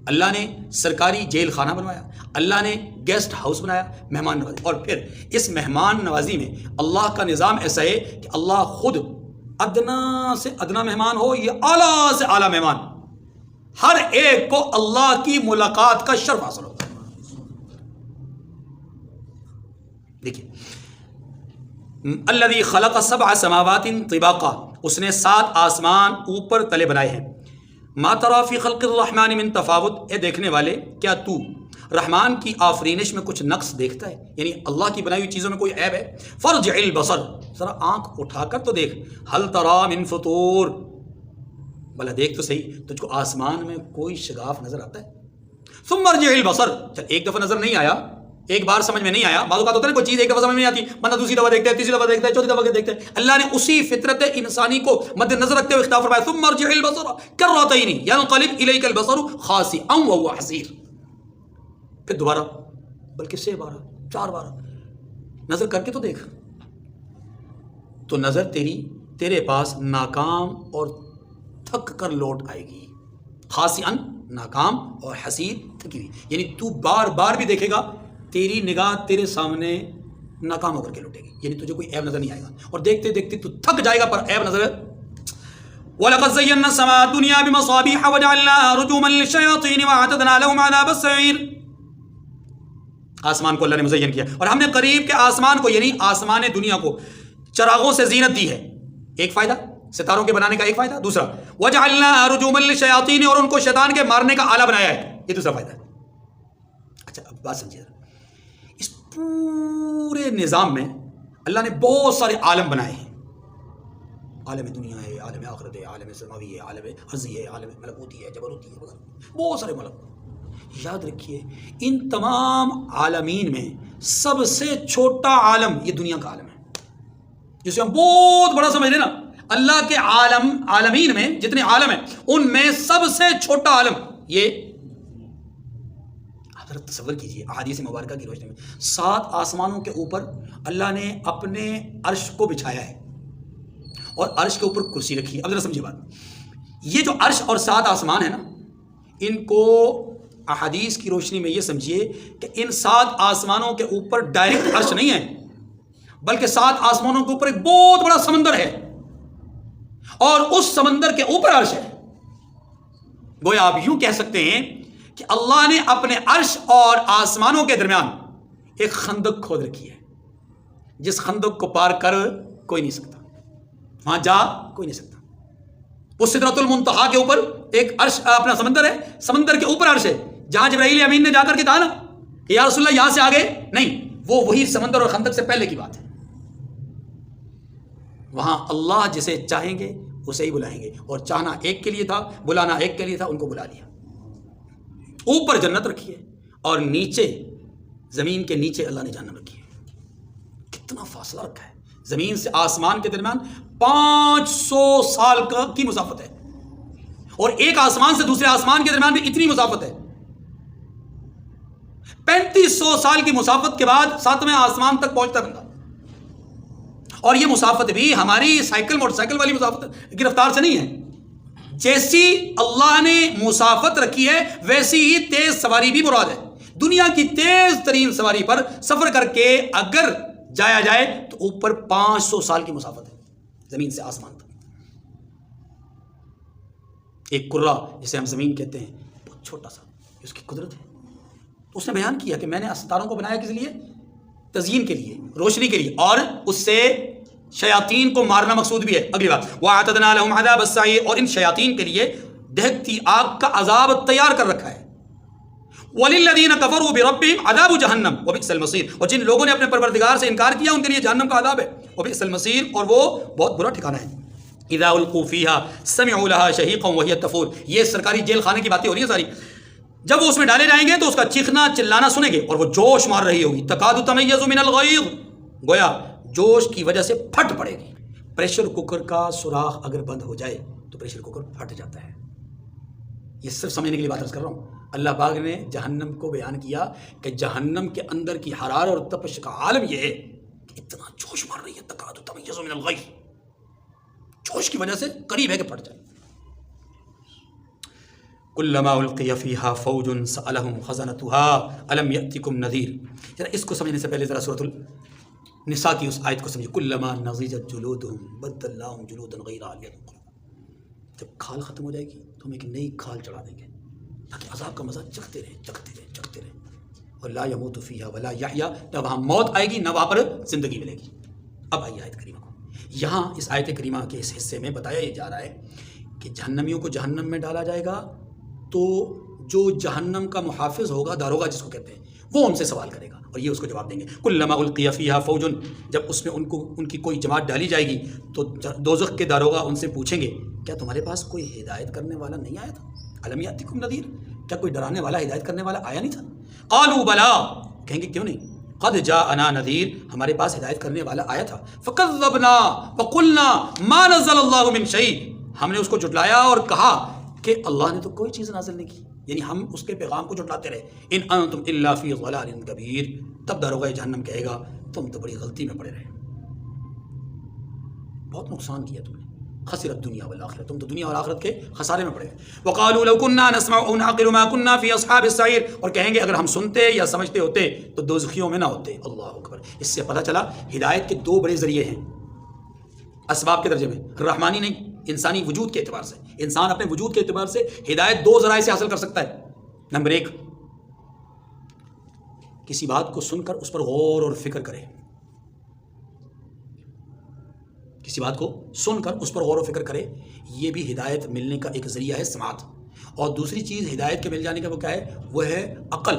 اللہ نے سرکاری جیل خانہ بنوایا، اللہ نے گیسٹ ہاؤس بنایا، مہمان نوازی. اور پھر اس مہمان نوازی میں اللہ کا نظام ایسا ہے کہ اللہ خود ادنا سے ادنا مہمان ہو یا اعلیٰ سے اعلیٰ مہمان، ہر ایک کو اللہ کی ملاقات کا شرف حاصل ہوتا ہے. دیکھیے، الذی خلق 7 سماوات طباقا، اس نے 7 آسمان اوپر تلے بنائے ہیں. ما تری فی خلق الرحمن من تفاوت، اے دیکھنے والے کیا تو رحمان کی آفرینش میں کچھ نقص دیکھتا ہے؟ یعنی اللہ کی بنائی ہوئی چیزوں میں کوئی عیب ہے؟ فرجع البصر، ذرا آنکھ اٹھا کر تو دیکھ، هل تری من فطور، بھلا دیکھ تو صحیح، تجھ کو آسمان میں کوئی شگاف نظر آتا ہے؟ ثم ارجع البصر، چل ایک دفعہ نظر نہیں آیا، ایک بار سمجھ میں نہیں آیا، بعض اوقات ہوتا ہے کوئی چیز ایک دفعہ سمجھ میں نہیں آتی، بندہ دوسری دفعہ دیکھتا ہے، تیسری دفعہ دیکھتا ہے، چوتھی دفعہ دیکھتا ہے۔ اللہ نے اسی فطرت انسانی کو مد نظر رکھتے ہوئے خطاب فرمایا ثم ارجع البصر کرتين ينقلب اليك البصر خاسئا وهو حسير، پھر دوبارہ، بلکہ 6 بار 4 بار نظر کر کے تو دیکھ، تو نظر تیرے پاس ناکام اور تھک کر لوٹ آئے گی، خاسئا ناکام اور حسیر تھکی ہوئی، یعنی تو بار بار بھی دیکھے گا تیری نگاہ تیرے سامنے ناکام ہو کر کے لوٹے گی، یعنی تجھے کوئی عیب نظر نہیں آئے گا، اور دیکھتے دیکھتے تو تھک جائے گا پر عیب نظر۔ وَلَقَدْ زَيَّنَّا السَّمَاءَ الدُّنْيَا بِمَصَابِيحَ وَجَعَلْنَاهَا رُجُومًا لِلشَّيَاطِينِ وَأَعْتَدْنَا لَهُمْ عَذَابَ السَّعِيرِ، آسمان کو اللہ نے مزین کیا اور ہم نے قریب کے آسمان کو یعنی آسمان دنیا کو چراغوں سے زینت دی ہے، ایک فائدہ ستاروں کے بنانے کا ایک فائدہ، دوسرا وَجَعَلْنَاهَا رُجُومًا لِلشَّيَاطِينِ اور ان کو شیطان کے مارنے کا آلہ بنایا ہے، یہ دوسرا فائدہ ہے۔ اچھا اب بات سمجھیے، اس پورے نظام میں اللہ نے بہت سارے عالم بنائے ہیں، عالم دنیا ہے، عالم آخرت ہے، عالم سماوی ہے، عالم ارضی ہے، عالم ملکوتی ہے، جبروتی ہے، بہت سارے ملک۔ یاد رکھیے ان تمام عالمین میں سب سے چھوٹا عالم یہ دنیا کا عالم ہے، جسے ہم بہت بڑا سمجھ لیں نا، اللہ کے عالمین میں جتنے عالم ہیں ان میں سب سے چھوٹا عالم یہ، حضرت تصور کیجئے احادیث مبارکہ کی روشنی میں 7 آسمانوں کے اوپر اللہ نے اپنے عرش کو بچھایا ہے اور عرش کے اوپر کرسی رکھی ہے۔ اب ذرا سمجھیے بات، یہ جو عرش اور 7 آسمان ہیں نا، ان کو احادیث کی روشنی میں یہ سمجھیے کہ ان 7 آسمانوں کے اوپر ڈائریکٹ عرش نہیں ہے، بلکہ 7 آسمانوں کے اوپر ایک بہت بڑا سمندر ہے اور اس سمندر کے اوپر عرش ہے۔ گویا آپ یوں کہہ سکتے ہیں کہ اللہ نے اپنے عرش اور آسمانوں کے درمیان ایک خندق کھود رکھی ہے، جس خندق کو پار کر کوئی نہیں سکتا، وہاں جا کوئی نہیں سکتا۔ اس سدرۃ المنتہا کے اوپر ایک عرش اپنا سمندر ہے، سمندر کے اوپر عرش ہے، جہاں جبرائیل امین نے جا کر کے کہا نا کہ یا رسول اللہ یہاں سے آگے نہیں، وہ وہی سمندر اور خندق سے پہلے کی بات ہے۔ وہاں اللہ جسے چاہیں گے اسے ہی بلائیں گے، اور چاہنا ایک کے لیے تھا، بلانا ایک کے لیے تھا، ان کو بلا لیا۔ اوپر جنت رکھی ہے اور نیچے زمین کے نیچے اللہ نے جہنم رکھی ہے۔ کتنا فاصلہ رکھا ہے، زمین سے آسمان کے درمیان 500 سال کی مسافت ہے، اور ایک آسمان سے دوسرے آسمان کے درمیان بھی اتنی مسافت ہے۔ 3500 سال کی مسافت کے بعد 7ویں آسمان تک پہنچتا بندہ، اور یہ مسافت بھی ہماری سائیکل موٹر سائیکل والی مسافت کی رفتار سے نہیں ہے، جیسی اللہ نے مسافت رکھی ہے ویسی ہی تیز سواری بھی مراد ہے۔ دنیا کی تیز ترین سواری پر سفر کر کے اگر جایا جائے تو اوپر 500 سال کی مسافت ہے، زمین سے آسمان تک۔ ایک کرہ جسے ہم زمین کہتے ہیں بہت چھوٹا سا، اس کی قدرت ہے۔ تو اس نے بیان کیا کہ میں نے ستاروں کو بنایا کس لیے؟ تزیین کے لیے، روشنی کے لیے، اور اس سے شیاطین کو مارنا مقصود بھی ہے۔ اگلی بات وَأَعْتَدْنَا لَهُمْ عَذَابَ السَّعِيرِ، اور ان شیاطین کے لیے دہکتی آگ کا عذاب تیار کر رکھا ہے۔ وَلِلَّذِينَ كَفَرُوا بِرَبِّهِمْ عَذَابُ جَهَنَّمَ وَبِئْسَ الْمَصِيرُ، اور جن لوگوں نے اپنے پروردگار سے انکار کیا ان کے لیے جہنم کا عذاب ہے، وَبِئْسَ الْمَصِيرُ، اور وہ بہت برا ٹھکانہ ہے۔ اِذَا أُلْقُوا فِيهَا سَمِعُوا لَهَا شَهِيقًا وَهِيَ تَفُورُ، یہ سرکاری جیل خانے کی باتیں ہو رہی ہیں ساری۔ جب وہ اس میں ڈالے جائیں گے تو اس کا چیخنا چلانا سنیں گے اور وہ جوش مار رہی ہوگی، تکاد تمیز من الغیظ، گویا جوش کی وجہ سے پھٹ پڑے گی۔ پریشر کوکر کا سوراخ اگر بند ہو جائے تو پریشر کوکر پھٹ جاتا ہے۔ یہ صرف سمجھنے کے لیے بات عرض کر رہا ہوں۔ اللہ پاک نے جہنم کو بیان کیا کہ جہنم کے اندر کی حرارت اور تپش کا عالم یہ ہے کہ اتنا جوش مار رہی ہے، تکاد تمیز من الغیظ، جوش کی وجہ سے قریب ہے کہ پھٹ جائے۔ کلما القی فیہا فوج سألہم خزنتها الم یأتکم نذیر۔ ذرا اس کو سمجھنے سے پہلے ذرا سورۃ النساء کی اس آیت کو سمجھیں، کلما نضجت جلودہم بدلناہم جلودا غیرہا لیذوقوا، جب کھال ختم ہو جائے گی تو ہم ایک نئی کھال چڑھا دیں گے تاکہ عذاب کا مزہ چکھتے رہیں چکھتے رہیں چکھتے رہیں، اور لا یموت فیہا ولا یحیا، نہ وہاں موت آئے گی نہ وہاں پر زندگی ملے گی۔ اب آئیے آیت کریمہ کو، یہاں اس آیت کریمہ کے اس حصے میں بتایا یہ جا رہا ہے کہ جہنمیوں کو جہنم میں ڈالا جائے گا تو جو جہنم کا محافظ ہوگا، داروغہ جس کو کہتے ہیں، وہ ان سے سوال کرے گا اور یہ اس کو جواب دیں گے. کلما القی فیہا فوج، جب اس میں ان کی کوئی جماعت ڈالی جائے گی تو دوزخ کے داروغہ ان سے پوچھیں گے کیا تمہارے پاس کوئی ہدایت کرنے والا نہیں آیا تھا؟ الم یاتکم نذیر، کیا کوئی ڈرانے والا ہدایت کرنے والا آیا نہیں تھا؟ قالوا بلا، کہیں گے کیوں نہیں، قد جاءنا نذیر، ہمارے پاس ہدایت کرنے والا آیا تھا. فکذبنا وقلنا ما نزل اللہ من شیء، ہم نے اس کو جھٹلایا اور کہا کہ اللہ نے تو کوئی چیز نازل نہیں کی، یعنی ہم اس کے پیغام کو جھٹلاتے رہے. ان انتم الا فی ضلال کبیر، تب داروغہ جہنم کہے گا تم تو بڑی غلطی میں پڑے رہے، بہت نقصان کیا تم نے، خسرت دنیا والآخرہ، تم تو دنیا اور آخرت کے خسارے میں پڑے گئے. وقالوا لو كنا نسمع او نعقل ما كنا في اصحاب السعير، اور کہیں گے اگر ہم سنتے یا سمجھتے ہوتے تو دوزخیوں میں نہ ہوتے. اللہ اکبر. اس سے پتہ چلا ہدایت کے دو بڑے ذریعے ہیں اسباب کے درجے میں، رحمانی نہیں، انسانی وجود کے اعتبار سے. انسان اپنے وجود کے اعتبار سے ہدایت دو ذرائع سے حاصل کر سکتا ہے. نمبر ایک، کسی بات کو سن کر اس پر غور اور فکر کرے، کسی بات کو سن کر اس پر غور و فکر کرے، یہ بھی ہدایت ملنے کا ایک ذریعہ ہے، سماعت. اور دوسری چیز ہدایت کے مل جانے کا وہ کیا ہے، وہ ہے عقل،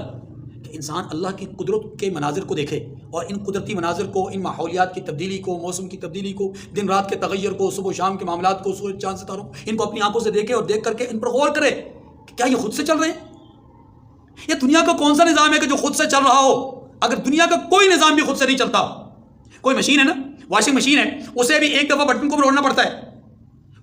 کہ انسان اللہ کی قدرت کے مناظر کو دیکھے اور ان قدرتی مناظر کو، ان ماحولیات کی تبدیلی کو، موسم کی تبدیلی کو، دن رات کے تغیر کو، صبح و شام کے معاملات کو، سورج چاند ستاروں، ان کو اپنی آنکھوں سے دیکھے اور دیکھ کر کے ان پر غور کرے کہ کیا یہ خود سے چل رہے ہیں؟ یہ دنیا کا کون سا نظام ہے کہ جو خود سے چل رہا ہو؟ اگر دنیا کا کوئی نظام بھی خود سے نہیں چلتا، کوئی مشین ہے نا، واشنگ مشین ہے، اسے بھی ایک دفعہ بٹن کو بڑھنا پڑتا ہے.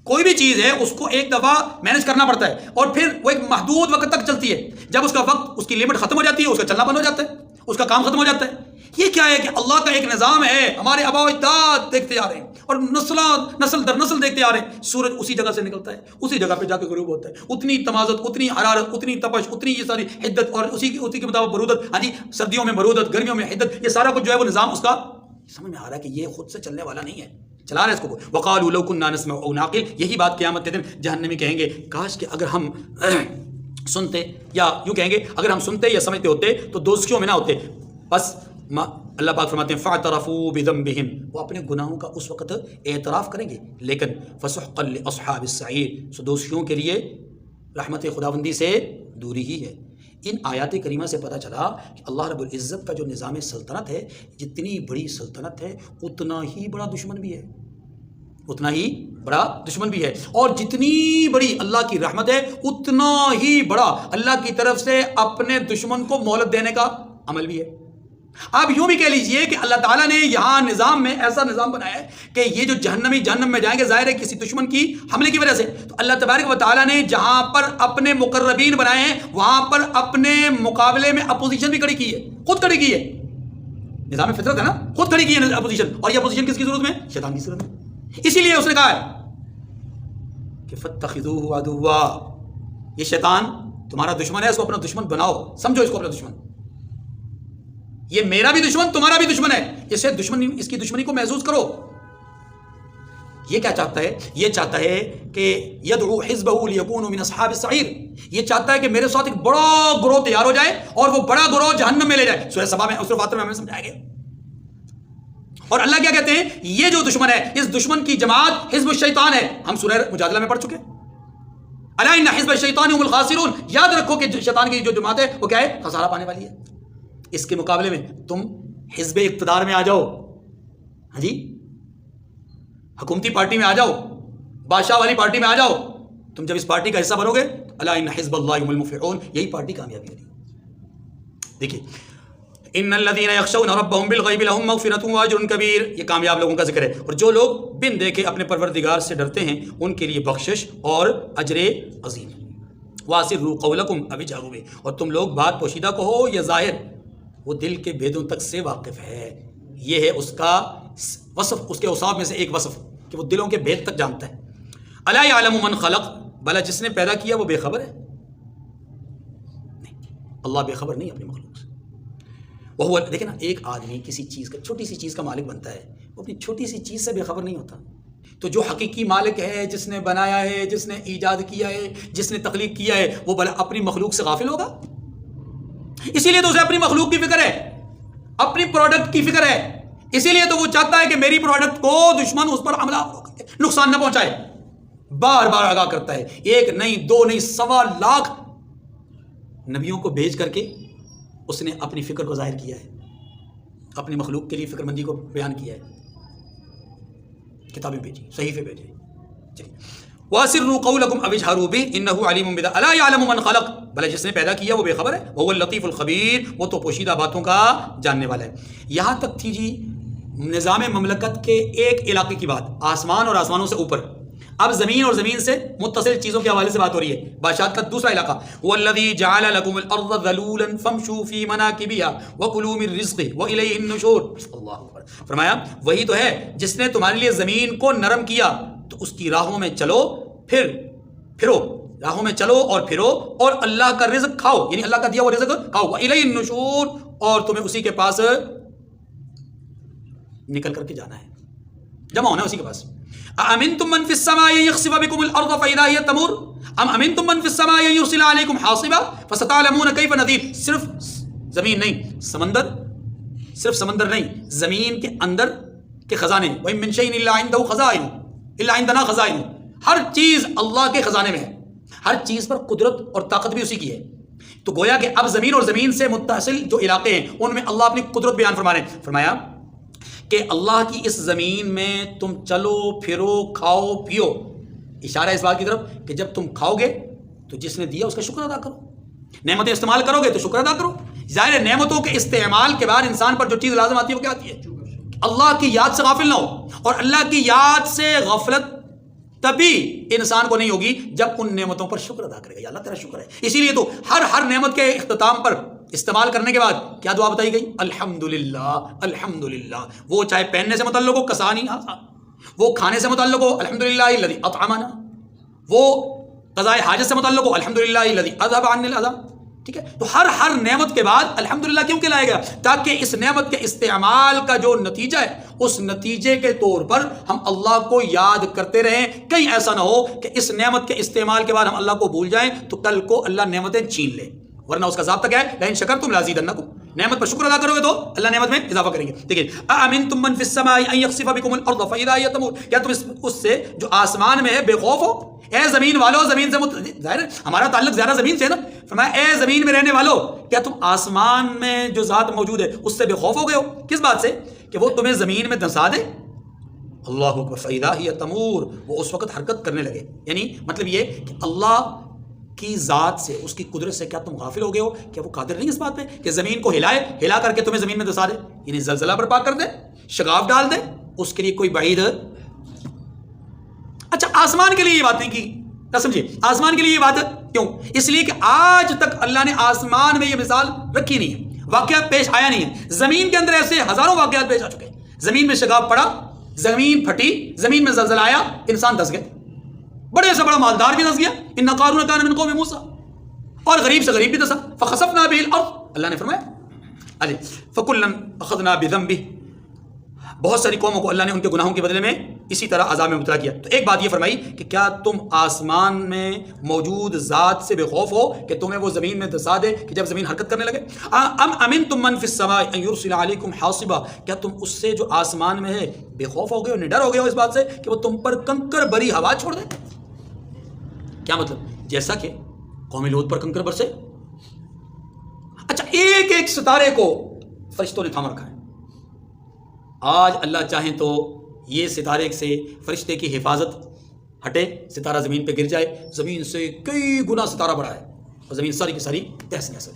کوئی بھی چیز ہے اس کو ایک دفعہ مینج کرنا پڑتا ہے اور پھر وہ ایک محدود وقت تک چلتی ہے. جب اس کا وقت، اس کی لمٹ ختم ہو جاتی ہے، اس کا چلنا بند ہو جاتا ہے، اس کا کام ختم ہو جاتا ہے. یہ کیا ہے کہ اللہ کا ایک نظام ہے، ہمارے آباء و اجداد دیکھتے آ رہے ہیں اور نسل در نسل دیکھتے آ رہے ہیں. سورج اسی جگہ سے نکلتا ہے، اسی جگہ پہ جا کے غروب ہوتا ہے. اتنی تمازت، اتنی حرارت، اتنی تپش، اتنی یہ ساری حدت، اور اسی کے مطابق برودت. ہاں جی، سردیوں میں برودت، گرمیوں میں حدت، یہ سارا کچھ جو ہے وہ نظام اس کا سمجھ میں آ رہا ہے کہ یہ خود سے چلنے والا نہیں ہے، چلا رہے اس کو. وقالوا لو كنا نسمع او نعقل، یہی بات قیامت کے دن جہنمی کہیں گے کاش کہ اگر ہم سنتے، یا یوں کہیں گے اگر ہم سنتے یا سمجھتے ہوتے تو دوزخیوں میں نہ ہوتے. بس اللہ پاک فرماتے ہیں فاعترفوا بذنبہم، وہ اپنے گناہوں کا اس وقت اعتراف کریں گے، لیکن فسحقا لاصحاب السعیر، سو دوزخیوں کے لیے رحمت خداوندی سے دوری ہی ہے. ان آیات کریمہ سے پتہ چلا کہ اللہ رب العزت کا جو نظام سلطنت ہے، جتنی بڑی سلطنت ہے اتنا ہی بڑا دشمن بھی ہے، اتنا ہی بڑا دشمن بھی ہے. اور جتنی بڑی اللہ کی رحمت ہے اتنا ہی بڑا اللہ کی طرف سے اپنے دشمن کو مہلت دینے کا عمل بھی ہے. آپ یوں بھی کہہ لیجئے کہ اللہ تعالیٰ نے یہاں نظام میں ایسا نظام بنایا ہے کہ یہ جو جہنمی جہنم میں جائیں گے ظاہر ہے کسی دشمن کی حملے کی وجہ سے، تو اللہ تبارک و تعالیٰ نے جہاں پر اپنے مقربین بنائے ہیں وہاں پر اپنے مقابلے میں اپوزیشن بھی کھڑی کی ہے، خود کھڑی کی ہے. نظام فطرت ہے نا، خود کھڑی کی ہے اپوزیشن. اور یہ اپوزیشن کس کی ضرورت میں؟ شیطان کی ضرورت میں. اسی لیے اس نے کہا ہے کہ فاتخذوہ عدوا، یہ شیطان تمہارا دشمن ہے، اس کو اپنا دشمن بناؤ، سمجھو اس کو اپنا دشمن. یہ میرا بھی دشمن تمہارا بھی دشمن ہے، اسے دشمنی، اس کی دشمنی کو محسوس کرو. یہ کیا چاہتا ہے؟ یہ چاہتا ہے کہ یدعو حزبہ لیکونوا من اصحاب السعیر، یہ چاہتا ہے کہ میرے ساتھ ایک بڑا گروہ تیار ہو جائے اور وہ بڑا گروہ جہنم میں لے جائے. سورہ سبا میں، سورہ فاطر میں ہمیں سمجھایا گیا. اور اللہ کیا کہتے ہیں؟ یہ جو دشمن ہے، اس دشمن کی جماعت حزب الشیطان ہے. ہم سورہ مجادلہ میں پڑھ چکے. الا ان حزب الشیطان هم الخاسرون، یاد رکھو کہ شیطان کی جو جماعت ہے وہ کیا ہے؟ خسارہ پانے والی ہے. اس کے مقابلے میں تم حزب اقتدار میں آ جاؤ، ہاں جی، حکومتی پارٹی میں آ جاؤ، بادشاہ والی پارٹی میں آ جاؤ. تم جب اس پارٹی کا حصہ بنو گے، الا ان حزب اللہ هم المفلحون، یہی پارٹی کامیابی ہوگی. دیکھیے، ان الذين يخشون ربهم بالغیب لهم مغفرۃ واجر کبیر، یہ کامیاب لوگوں کا ذکر ہے. اور جو لوگ بن دیکھے اپنے پروردگار سے ڈرتے ہیں ان کے لیے بخشش اور اجر عظیم. واسروا قولکم او اجهروا به، اور تم لوگ بات پوشیدہ کہو یا ظاہر، وہ دل کے بھیدوں تک سے واقف ہے. یہ ہے اس کا وصف، اس کے اوصاف میں سے ایک وصف کہ وہ دلوں کے بھید تک جانتا ہے. الا یعلم من خلق، بھلا جس نے پیدا کیا وہ بے خبر ہے؟ نہیں، اللہ بے خبر نہیں اپنی مخلوق سے. وہ دیکھیں نا، ایک آدمی کسی چیز کا، چھوٹی سی چیز کا مالک بنتا ہے، وہ اپنی چھوٹی سی چیز سے بے خبر نہیں ہوتا. تو جو حقیقی مالک ہے، جس نے بنایا ہے، جس نے ایجاد کیا ہے، جس نے تخلیق کیا ہے، وہ بھلا اپنی مخلوق سے غافل ہوگا؟ اسی لیے تو اسے اپنی مخلوق کی فکر ہے، اپنی پروڈکٹ کی فکر ہے. اسی لیے تو وہ چاہتا ہے کہ میری پروڈکٹ کو دشمن اس پر حملہ نقصان نہ پہنچائے. بار بار آگاہ کرتا ہے، ایک نہیں، دو نہیں، 1.25 لاکھ نبیوں کو بھیج کر کے اس نے اپنی فکر کو ظاہر کیا ہے، اپنی مخلوق کے لیے فکر مندی کو بیان کیا ہے، کتابیں بھیجی، صحیفے بھیجے. وَأَسِرُّوا قَوْلَكُمْ أَوِ اجْهَرُوا بِهِ إِنَّهُ عَلِيمٌ بِذَاتِ أَلَا يَعْلَمُ مَنْ خَلَقَ، بھلا جس نے پیدا کیا وہ بے خبر ہے. وَهُوَ اللَّطِيفُ الْخَبِيرُ، وہ تو پوشیدہ باتوں کا جاننے والا ہے. یہاں تک تھی جی نظام مملکت کے ایک علاقے کی بات، آسمان اور آسمانوں سے اوپر. اب زمین اور زمین سے متصل چیزوں کے حوالے سے بات ہو رہی ہے. بادشاہت کا دوسرا علاقہ، وَالَّذِي جَعَلَ لَكُمُ الْأَرْضَ ذَلُولًا فَامْشُوا فِي مَنَاكِبِهَا وَكُلُوا مِن رِّزْقِهِ وَإِلَيْهِ النُّشُورُ. اللہ اکبر. فرمایا وہی تو ہے جس نے تمہارے لیے زمین کو نرم کیا تو اس کی راہوں میں چلو پھرو، راہوں میں چلو اور پھرو اور اللہ کا رزق کھاؤ، یعنی اللہ کا دیا ہوا رزق کھاؤ. وَإِلَيْهِ النُّشُورُ، اور تمہیں اسی کے پاس نکل کر کے جانا ہے، جمع ہونا ہے اسی کے پاس. أَأَمِنْتُمْ مَنْ فِي السَّمَاءِ أَن يَخْسِفَ بِكُمُ الْأَرْضَ فَإِذَا هِيَ تَمُورُ أَمْ أَمِنْتُمْ مَنْ فِي السَّمَاءِ أَن يُرْسِلَ عَلَيْكُمْ حَاصِبًا فَسَتَعْلَمُونَ كَيْفَ نَذِيرِ. صرف زمین نہیں، سمندر نہیں، زمین کے اندر کے خزانے. وَإِن مِّن شَيْءٍ إِلَّا عِندَهُ خَزَائِنُهُ إِلَّا عِندَنَا خَزَائِنُهُ. ہر چیز اللہ کے خزانے میں ہے، ہر چیز پر قدرت اور طاقت بھی اسی کی ہے. تو گویا کہ اب زمین اور زمین سے متصل جو علاقے ہیں ان میں اللہ اپنی قدرت بیان فرما رہے ہیں. فرمایا کہ اللہ کی اس زمین میں تم چلو پھرو کھاؤ پیو. اشارہ اس بات کی طرف کہ جب تم کھاؤ گے تو جس نے دیا اس کا شکر ادا کرو، نعمتیں استعمال کرو گے تو شکر ادا کرو. ظاہر ہے نعمتوں کے استعمال کے بعد انسان پر جو چیز لازم آتی ہے وہ کیا آتی ہے؟ اللہ کی یاد سے غافل نہ ہو. اور اللہ کی یاد سے غفلت تبھی انسان کو نہیں ہوگی جب ان نعمتوں پر شکر ادا کرے گا. یا اللہ تیرا شکر ہے. اسی لیے تو ہر نعمت کے اختتام پر استعمال کرنے کے بعد کیا دعا بتائی گئی؟ الحمدللہ الحمدللہ. وہ چاہے پہننے سے متعلق ہو کسانی، وہ کھانے سے متعلق ہو الحمدللہ الذی اطعمنا، وہ قضاء حاجت سے متعلق ہو الحمدللہ الذی اذهب عنی الاذى. ٹھیک ہے، تو ہر نعمت کے بعد الحمدللہ کیوں کہلایا گیا؟ تاکہ اس نعمت کے استعمال کا جو نتیجہ ہے اس نتیجے کے طور پر ہم اللہ کو یاد کرتے رہیں. کہیں ایسا نہ ہو کہ اس نعمت کے استعمال کے بعد ہم اللہ کو بھول جائیں تو کل کو اللہ نعمتیں چھین لے. ورنہ اس کا ضابطہ کیا ہے؟ لئن شکرتم لازیدنکم. نعمت پر شکر ادا کرو گے تو اللہ نعمت میں اضافہ کریں گے. ٹھیک ہے، اَأَمِنْتُمْ مَنْ فِي السَّمَاءِ أَن يَخْسِفَ بِكُمُ الْأَرْضَ فَإِذَا هِيَ تَمُورُ. کیا تم اس سے جو آسمان میں ہے بے خوف ہو؟ اے زمین والو، زمین سے ظاہر ہے ہمارا تعلق زیادہ زمین سے ہے نا. فرمایا اے زمین میں رہنے والو، کیا تم آسمان میں جو ذات موجود ہے اس سے بے خوف ہو گئے ہو؟ کس بات سے؟ کہ وہ تمہیں زمین میں دھنسا دے. اللہ اکبر. فَإِذَا هِيَ تَمُورُ، وہ اس وقت حرکت کرنے لگے. یعنی مطلب یہ کہ اللہ کی ذات سے، اس کی قدرت سے کیا تم غافل ہو گئے ہو؟ کیا وہ قادر نہیں اس بات پہ کہ زمین کو ہلا کر کے تمہیں زمین میں دھنسا دے، یعنی زلزلہ برپا کر دے، شگاف ڈال دے؟ اس کے لیے کوئی بعید. اچھا آسمان کے لیے یہ بات نہیں کی، نہ سمجھیے آسمان کے لیے یہ بات کیوں؟ اس لیے کہ آج تک اللہ نے آسمان میں یہ مثال رکھی نہیں ہے، واقعات پیش آیا نہیں ہے. زمین کے اندر ایسے ہزاروں واقعات پیش آ چکے ہیں. زمین میں شگاف پڑا، زمین پھٹی، زمین میں زلزلہ آیا، انسان دھس گئے، بڑے سے بڑا مالدار بھی دھس گیا. ان قارون کان من قوم موسیٰ، اور غریب سے غریب بھی دھسا. فخسفنا به الارض، اللہ نے فرمایا فکلا اخذنا بذنبه. بہت ساری قوموں کو اللہ نے ان کے گناہوں کے بدلے میں اسی طرح عذاب میں مبتلا کیا. تو ایک بات یہ فرمائی کہ کیا تم آسمان میں موجود ذات سے بے خوف ہو کہ تمہیں وہ زمین میں دھسا دے کہ جب زمین حرکت کرنے لگے؟ ام امنتم من فی السماء ان یرسل علیکم حاصبا، کیا تم اس سے جو آسمان میں ہے بے خوف ہو گئے ہو، نڈر ہو گئے ہو اس بات سے کہ وہ تم پر کنکر بری ہوا چھوڑ دے؟ کیا مطلب؟ جیسا کہ قوم لوط پر کنکر برسے. اچھا ایک ایک ستارے کو فرشتوں نے تھام رکھا ہے. آج اللہ چاہیں تو یہ ستارے سے فرشتے کی حفاظت ہٹے، ستارہ زمین پہ گر جائے، زمین سے کئی گنا ستارہ بڑا ہے اور زمین ساری کی ساری تہس نہس ہے.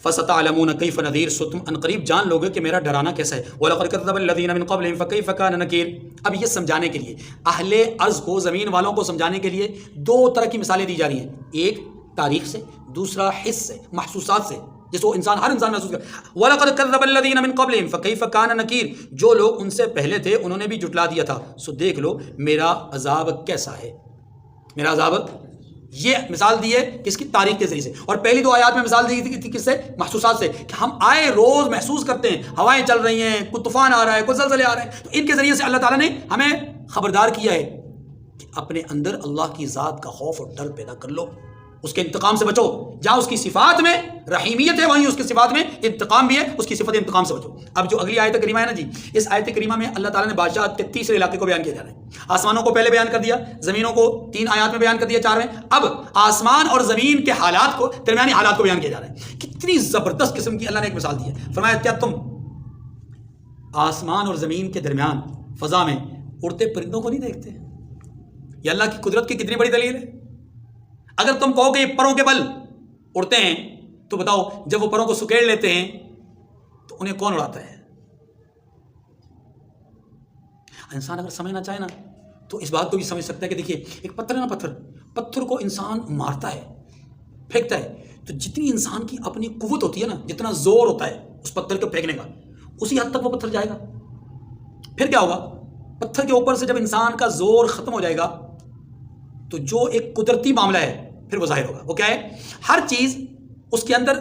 فَسَتَعْلَمُونَ كَيْفَ نَذِيرٌ، سو تم عنقریب جان لوگے کہ میرا ڈرانا کیسا ہے. وَلَقَدْ كَذَّبَ الَّذِينَ مِن قَبْلِهِمْ فَكَيْفَ كَانَ نَكِيرٌ. اب یہ سمجھانے کے لیے اہل ارض کو، زمین والوں کو سمجھانے کے لیے دو طرح کی مثالیں دی جا رہی ہیں، ایک تاریخ سے، دوسرا حس سے، محسوسات سے، جس کو ہر انسان محسوس کرے. وَلَقَدْ كَذَّبَ الَّذِينَ مِن قَبْلِهِمْ فَكَيْفَ كَانَ نَكِيرٌ. جو لوگ ان سے پہلے تھے انہوں نے بھی جھٹلا دیا تھا، سو دیکھ لو میرا عذاب کیسا ہے. میرا عذاب، یہ مثال دی ہے کس کی؟ تاریخ کے ذریعے سے. اور پہلی دو آیات میں مثال دی تھی کس سے؟ محسوسات سے، کہ ہم آئے روز محسوس کرتے ہیں، ہوائیں چل رہی ہیں، کوئی طوفان آ رہا ہے، کوئی زلزلے آ رہے ہیں. تو ان کے ذریعے سے اللہ تعالیٰ نے ہمیں خبردار کیا ہے کہ اپنے اندر اللہ کی ذات کا خوف اور ڈر پیدا کر لو. اس کے انتقام سے بچو. جہاں اس کی صفات میں رحیمیت ہے وہیں اس کی صفات میں انتقام بھی ہے, اس کی صفت انتقام سے بچو. اب جو اگلی آیت کریمہ ہے نا جی, اس آیت کریمہ میں اللہ تعالیٰ نے بادشاہت کے تیسرے علاقے کو بیان کیا جا رہا ہے. آسمانوں کو پہلے بیان کر دیا, زمینوں کو 3 آیات میں بیان کر دیا, 4 میں. اب آسمان اور زمین کے حالات کو, درمیانی حالات کو بیان کیا جا رہا ہے. کتنی زبردست قسم کی اللہ نے ایک مثال دی ہے. فرمایا کیا تم آسمان اور زمین کے درمیان فضا میں اڑتے پرندوں کو نہیں دیکھتے؟ یہ اللہ کی قدرت کی کتنی بڑی دلیل ہے. اگر تم کہو کہ یہ پروں کے بل اڑتے ہیں تو بتاؤ جب وہ پروں کو سکیڑ لیتے ہیں تو انہیں کون اڑاتا ہے؟ انسان اگر سمجھنا چاہے نا تو اس بات کو بھی سمجھ سکتا ہے کہ دیکھیے ایک پتھر ہے نا, پتھر کو انسان مارتا ہے, پھینکتا ہے, تو جتنی انسان کی اپنی قوت ہوتی ہے نا, جتنا زور ہوتا ہے اس پتھر کو پھینکنے کا, اسی حد تک وہ پتھر جائے گا. پھر کیا ہوگا؟ پتھر کے اوپر سے جب انسان کا زور ختم ہو جائے گا تو جو ایک قدرتی معاملہ ہے پھر وہ ظاہر ہوگا. وہ کیا ہے؟ ہر چیز اس کے اندر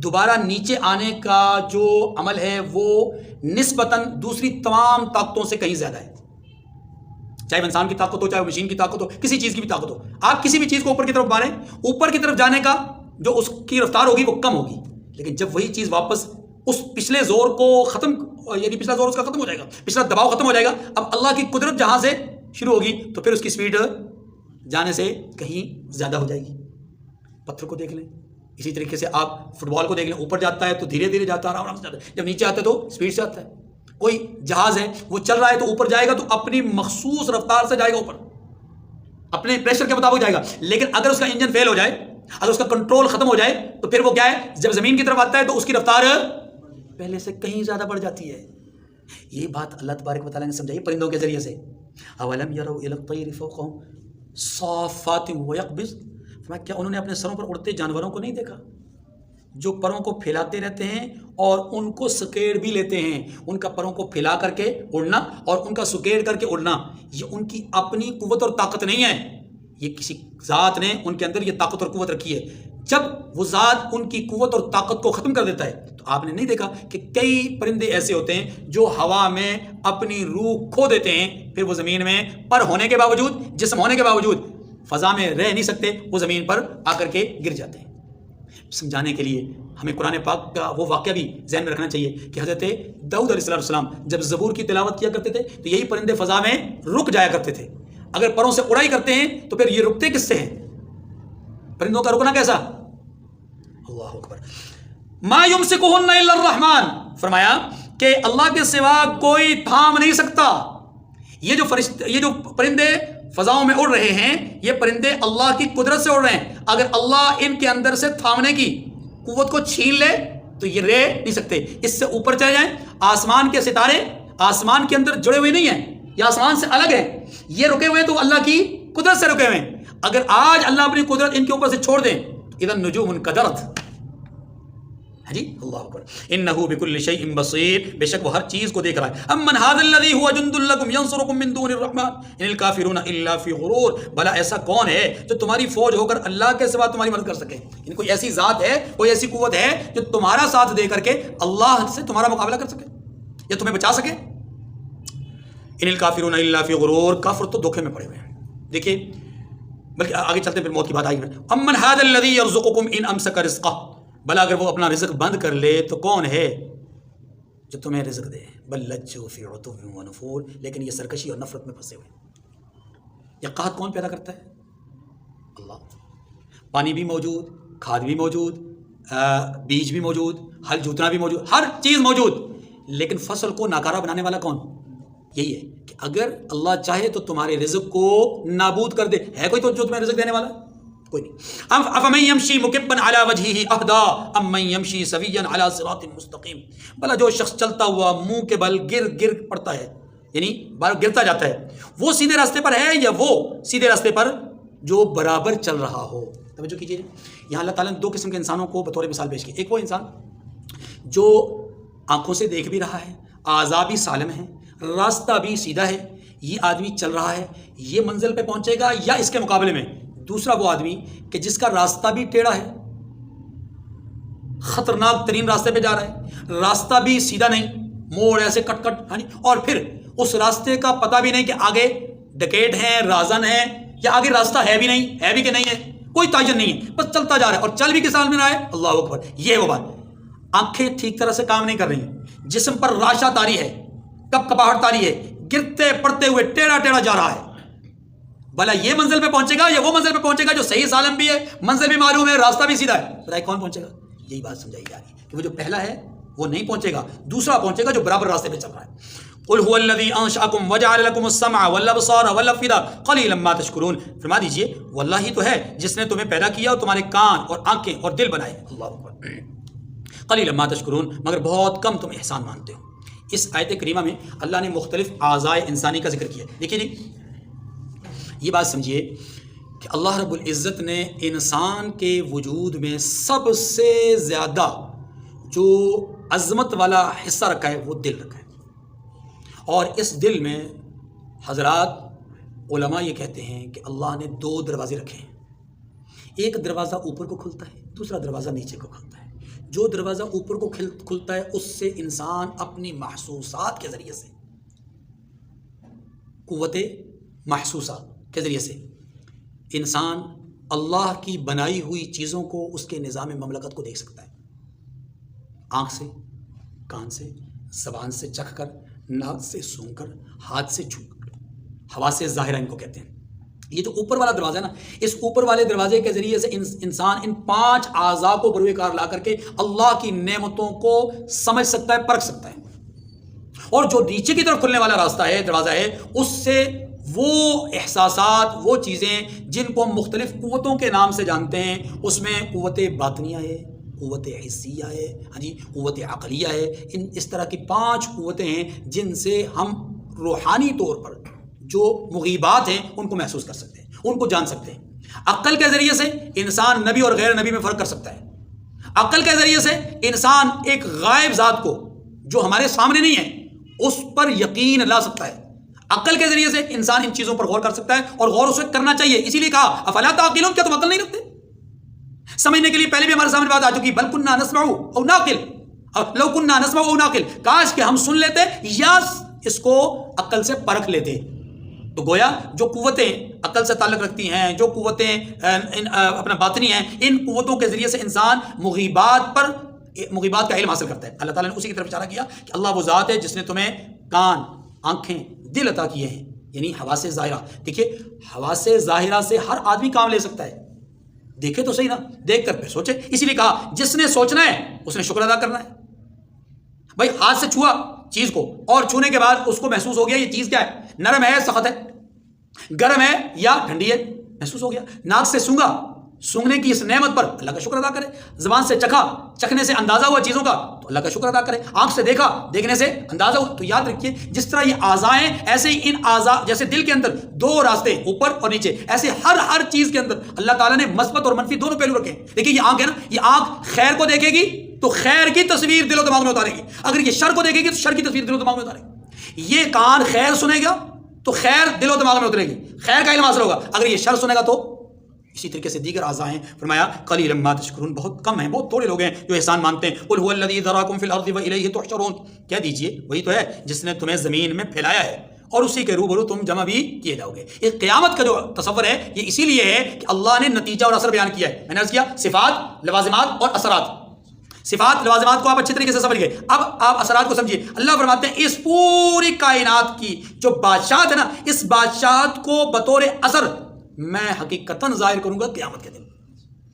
دوبارہ نیچے آنے کا جو عمل ہے وہ نسبتاً دوسری تمام طاقتوں سے کہیں زیادہ ہے. چاہے انسان کی طاقت ہو, چاہے مشین کی طاقت ہو, کسی چیز کی بھی طاقت ہو, آپ کسی بھی چیز کو اوپر کی طرف ماریں, اوپر کی طرف جانے کا جو اس کی رفتار ہوگی وہ کم ہوگی. لیکن جب وہی چیز واپس اس پچھلے زور کو ختم, یعنی پچھلا زور اس کا ختم ہو جائے گا, پچھلا دباؤ ختم ہو جائے گا, اب اللہ کی قدرت جہاں سے شروع ہوگی تو پھر اس کی سپیڈ جانے سے کہیں زیادہ ہو جائے گی. پتھر کو دیکھ لیں, اسی طریقے سے آپ فٹ بال کو دیکھ لیں, اوپر جاتا ہے تو دھیرے دھیرے جاتا ہے, آرام سے جاتا ہے, جب نیچے آتا ہے تو سپیڈ سے آتا ہے. کوئی جہاز ہے وہ چل رہا ہے تو اوپر جائے گا تو اپنی مخصوص رفتار سے جائے گا اوپر, اپنے پریشر کے مطابق جائے گا. لیکن اگر اس کا انجن فیل ہو جائے, اگر اس کا کنٹرول ختم ہو جائے تو پھر وہ کیا ہے, جب زمین کی طرف آتا ہے تو اس کی رفتار پہلے سے کہیں زیادہ بڑھ جاتی ہے. یہ بات اللہ تبارک و تعالیٰ نے سمجھائی پرندوں کے ذریعے سے. اولم یروا الی الطیر فوقہم صافات ویقبض, کیا انہوں نے اپنے سروں پر اڑتے جانوروں کو نہیں دیکھا جو پروں کو پھیلاتے رہتے ہیں اور ان کو سکیڑ بھی لیتے ہیں. ان کا پروں کو پھیلا کر کے اڑنا اور ان کا سکیڑ کر کے اڑنا یہ ان کی اپنی قوت اور طاقت نہیں ہے, یہ کسی ذات نے ان کے اندر یہ طاقت اور قوت رکھی ہے. جب وہ ذات ان کی قوت اور طاقت کو ختم کر دیتا ہے تو آپ نے نہیں دیکھا کہ کئی پرندے ایسے ہوتے ہیں جو ہوا میں اپنی روح کھو دیتے ہیں, پھر وہ زمین میں پر ہونے کے باوجود, جسم ہونے کے باوجود فضا میں رہ نہیں سکتے, وہ زمین پر آ کر کے گر جاتے ہیں. سمجھانے کے لیے ہمیں قرآن پاک کا وہ واقعہ بھی ذہن میں رکھنا چاہیے کہ حضرت داؤد علیہ السلام جب زبور کی تلاوت کیا کرتے تھے تو یہی پرندے فضا میں رک جایا کرتے تھے. اگر پروں سے اڑائی کرتے ہیں تو پھر یہ رکتے کس سے ہیں؟ پرندوں کا رکنا کیسا؟ اللہ اکبر. ما یمسکہن الا الرحمن, فرمایا کہ اللہ کے سوا کوئی تھام نہیں سکتا. یہ جو پرندے فضاؤں میں اڑ رہے ہیں یہ پرندے اللہ کی قدرت سے اڑ رہے ہیں. اگر اللہ ان کے اندر سے تھامنے کی قوت کو چھین لے تو یہ رہ نہیں سکتے. اس سے اوپر چلے جائیں, آسمان کے ستارے آسمان کے اندر جڑے ہوئے نہیں ہیں, یہ آسمان سے الگ ہیں, یہ رکے ہوئے تو اللہ کی قدرت سے رکے ہوئے ہیں. اگر آج اللہ اپنی قدرت ان کے اوپر سے چھوڑ دیں تو اذا النجوم انکدرت. جی اللہ اکبر. انہ بکل شیء بصیر, بے شک وہ ہر چیز کو دیکھ رہا ہے. امن ھذا الذی هو جند لکم ینصرکم من دون الرحمن ان الکافرون الا فی غرور, بھلا ایسا کون ہے جو تمہاری فوج ہو کر اللہ کے سوا تمہاری مدد کر سکے؟ یعنی کوئی ایسی ذات ہے, کوئی ایسی قوت ہے جو تمہارا ساتھ دے کر کے اللہ سے تمہارا مقابلہ کر سکے یا تمہیں بچا سکے؟ ان الکافرون الا فی غرور, کافر تو دھوکے میں پڑے ہوئے ہیں. دیکھیے بلکہ آگے چلتے پھر موت کی بات آئی. امن ھذا الذی یرزقکم ان امسک رزقہ, بھلا اگر وہ اپنا رزق بند کر لے تو کون ہے جو تمہیں رزق دے؟ بل لجوا فی عتو و نفور, لیکن یہ سرکشی اور نفرت میں پھنسے ہوئے. یہ قحط کون پیدا کرتا ہے؟ اللہ. پانی بھی موجود, کھاد بھی موجود, بیج بھی موجود, ہل جوتنا بھی موجود, ہر چیز موجود, لیکن فصل کو ناکارہ بنانے والا کون؟ یہی ہے کہ اگر اللہ چاہے تو تمہارے رزق کو نابود کر دے. ہے کوئی تو جو تمہیں رزق دینے والا؟ کوئی نہیں. افمن یمشی مکبا علی وجہہ اہدی ام من یمشی سویا علی صراط مستقیم, بھلا جو شخص چلتا ہوا منہ کے بل گر پڑتا ہے, یعنی گرتا جاتا ہے, وہ سیدھے راستے پر ہے یا وہ سیدھے راستے پر جو برابر چل رہا ہو؟ توجہ کیجیے, یہاں اللہ تعالیٰ نے 2 قسم کے انسانوں کو بطور مثال پیش کی. ایک وہ انسان جو آنکھوں سے دیکھ بھی رہا ہے, اعضاء بھی سالم ہیں, راستہ بھی سیدھا ہے, یہ آدمی چل رہا ہے, یہ منزل پہ پہنچے گا, یا اس کے مقابلے میں دوسرا وہ آدمی کہ جس کا راستہ بھی ٹیڑھا ہے, خطرناک ترین راستے پہ جا رہا ہے, راستہ بھی سیدھا نہیں, موڑ ایسے کٹ اور پھر اس راستے کا پتہ بھی نہیں کہ آگے ڈکیٹ ہیں, رازن ہیں, یا آگے راستہ ہے بھی نہیں, ہے بھی کہ نہیں ہے, کوئی تعین نہیں ہے، بس چلتا جا رہا ہے، اور چل بھی کس حال میں رہا ہے؟ اللہ اکبر، یہ وہ بات۔ آنکھیں ٹھیک طرح سے کام نہیں کر رہی، جسم پر راشا طاری ہے، کپ کپاہٹ طاری ہے، گرتے پڑتے ہوئے ٹیڑھا ٹیڑھا جا رہا ہے۔ بھلا یہ منزل پہ پہنچے گا یا وہ منزل پہ پہنچے گا جو صحیح سالم بھی ہے، منزل بھی معلوم ہے، راستہ بھی سیدھا ہے؟ بتائیں کون پہنچے گا؟ یہی بات سمجھائی جا رہی ہے کہ وہ جو پہلا ہے وہ نہیں پہنچے گا، دوسرا پہنچے گا جو برابر راستے پہ چل رہا ہے۔ قل هو الذی انشأکم وجعل لکم السمع والابصار والافئدہ قلیلا ما تشکرون، فرما دیجئے وہ اللہ ہی تو ہے جس نے تمہیں پیدا کیا اور تمہارے کان اور آنکھیں اور دل بنائے، اللہ اکبر، قلیلا ما تشکرون، مگر بہت کم تم احسان مانتے ہو۔ اس آیت کریمہ میں اللہ نے مختلف اعضائے انسانی کا ذکر کیا۔ دیکھیے جی، یہ بات سمجھیے کہ اللہ رب العزت نے انسان کے وجود میں سب سے زیادہ جو عظمت والا حصہ رکھا ہے وہ دل رکھا ہے، اور اس دل میں حضرات علماء یہ کہتے ہیں کہ اللہ نے 2 دروازے رکھے ہیں، ایک دروازہ اوپر کو کھلتا ہے، دوسرا دروازہ نیچے کو کھلتا ہے۔ جو دروازہ اوپر کو کھلتا ہے اس سے انسان اپنی محسوسات کے ذریعے سے، قوت محسوسات کے ذریعے سے انسان اللہ کی بنائی ہوئی چیزوں کو، اس کے نظام مملکت کو دیکھ سکتا ہے، آنکھ سے، کان سے، زبان سے چکھ کر، ناک سے سونگھ کر، ہاتھ سے چھو کر، حواس ظاہرہ ان کو کہتے ہیں۔ یہ جو اوپر والا دروازہ ہے نا، اس اوپر والے دروازے کے ذریعے سے انسان ان 5 اعضاء کو بروئے کار لا کر کے اللہ کی نعمتوں کو سمجھ سکتا ہے، پرکھ سکتا ہے۔ اور جو نیچے کی طرف کھلنے والا راستہ ہے، دروازہ ہے، اس سے وہ احساسات، وہ چیزیں جن کو ہم مختلف قوتوں کے نام سے جانتے ہیں، اس میں قوت باطنیہ ہے، قوت حسیہ ہے، ہاں جی، قوت عقلیہ ہے، اس طرح کی 5 قوتیں ہیں جن سے ہم روحانی طور پر جو مغیبات ہیں ان کو محسوس کر سکتے ہیں، ان کو جان سکتے ہیں۔ عقل کے ذریعے سے انسان نبی اور غیر نبی میں فرق کر سکتا ہے، عقل کے ذریعے سے انسان ایک غائب ذات کو جو ہمارے سامنے نہیں ہے اس پر یقین لا سکتا ہے، عقل کے ذریعے سے انسان ان چیزوں پر غور کر سکتا ہے، اور غور اس وقت کرنا چاہیے۔ اسی لیے کہا افلا تعقلون، کیا تم عقل نہیں رکھتے؟ سمجھنے کے لیے پہلے بھی ہمارے سامنے بات آ چکی، بل کننا نسمع او ناقل، لو کننا نسمع او ناقل، کاش کہ ہم سن لیتے یا اس کو عقل سے پرکھ لیتے۔ تو گویا جو قوتیں عقل سے تعلق رکھتی ہیں، جو قوتیں اپنا باطنی ہیں، ان قوتوں کے ذریعے سے انسان مغیبات کا علم حاصل کرتا ہے۔ اللہ تعالیٰ نے اسی کی طرف اشارہ کیا کہ اللہ وہ ذات ہے جس نے تمہیں کان، آنکھیں، دل عطا کیے ہیں، یعنی حواس ظاہرہ۔ دیکھیے حواس ظاہرہ سے ہر آدمی کام لے سکتا ہے، دیکھے تو صحیح نا، دیکھ کر پھر سوچے۔ اسی لیے کہا جس نے سوچنا ہے اس نے شکر ادا کرنا ہے۔ بھائی ہاتھ سے چھوا چیز کو، اور چھونے کے بعد اس کو محسوس ہو گیا یہ چیز کیا ہے، نرم ہے، سخت ہے، گرم ہے یا ٹھنڈی ہے، محسوس ہو گیا۔ ناک سے سونگا، سونگنے کی اس نعمت پر اللہ کا شکر ادا کرے۔ زبان سے چکھا، چکھنے سے اندازہ ہوا چیزوں کا تو اللہ کا شکر ادا کرے۔ آنکھ سے دیکھا، دیکھنے سے اندازہ ہوا۔ تو یاد رکھیے جس طرح یہ اعضاء ہیں، ایسے ہی ان اعضاء، جیسے دل کے اندر 2 راستے اوپر اور نیچے، ایسے ہر چیز کے اندر اللہ تعالیٰ نے مثبت اور منفی دونوں پہلو رکھے ہیں۔ دیکھیے یہ آنکھ ہے نا، یہ آنکھ خیر کو دیکھے گی تو خیر کی تصویر دل و دماغ میں اتارے گی، اگر یہ شر کو دیکھے گی تو شر کی تصویر دل و دماغ میں اتارے گی۔ یہ کان خیر سنے گا تو خیر دل و دماغ میں اترے گی، خیر کا علم حاصل ہوگا، اگر یہ شر سنے گا تو اسی طریقے سے دیگر اعضاء ہیں۔ فرمایا قلیلا ما تشکرون، بہت کم ہیں، بہت تھوڑے لوگ ہیں جو احسان مانتے ہیں۔ قل هو الذی ذراکم فی الارض والیہ تحشرون، کہہ دیجئے وہی تو ہے جس نے تمہیں زمین میں پھیلایا ہے اور اسی کے روبرو تم جمع بھی کیے جاؤ گے۔ یہ قیامت کا جو تصور ہے یہ اسی لیے ہے کہ اللہ نے نتیجہ اور اثر بیان کیا ہے۔ میں نے عرض کیا صفات، لوازمات اور اثرات۔ صفات لوازمات کو آپ اچھے طریقے سے سمجھ گئے، اب آپ اثرات کو سمجھیے۔ اللہ فرماتے ہیں اس پوری کائنات کی جو بادشاہت ہے نا، اس بادشاہت کو بطور اثر میں حقیقتاً ظاہر کروں گا قیامت کے دن۔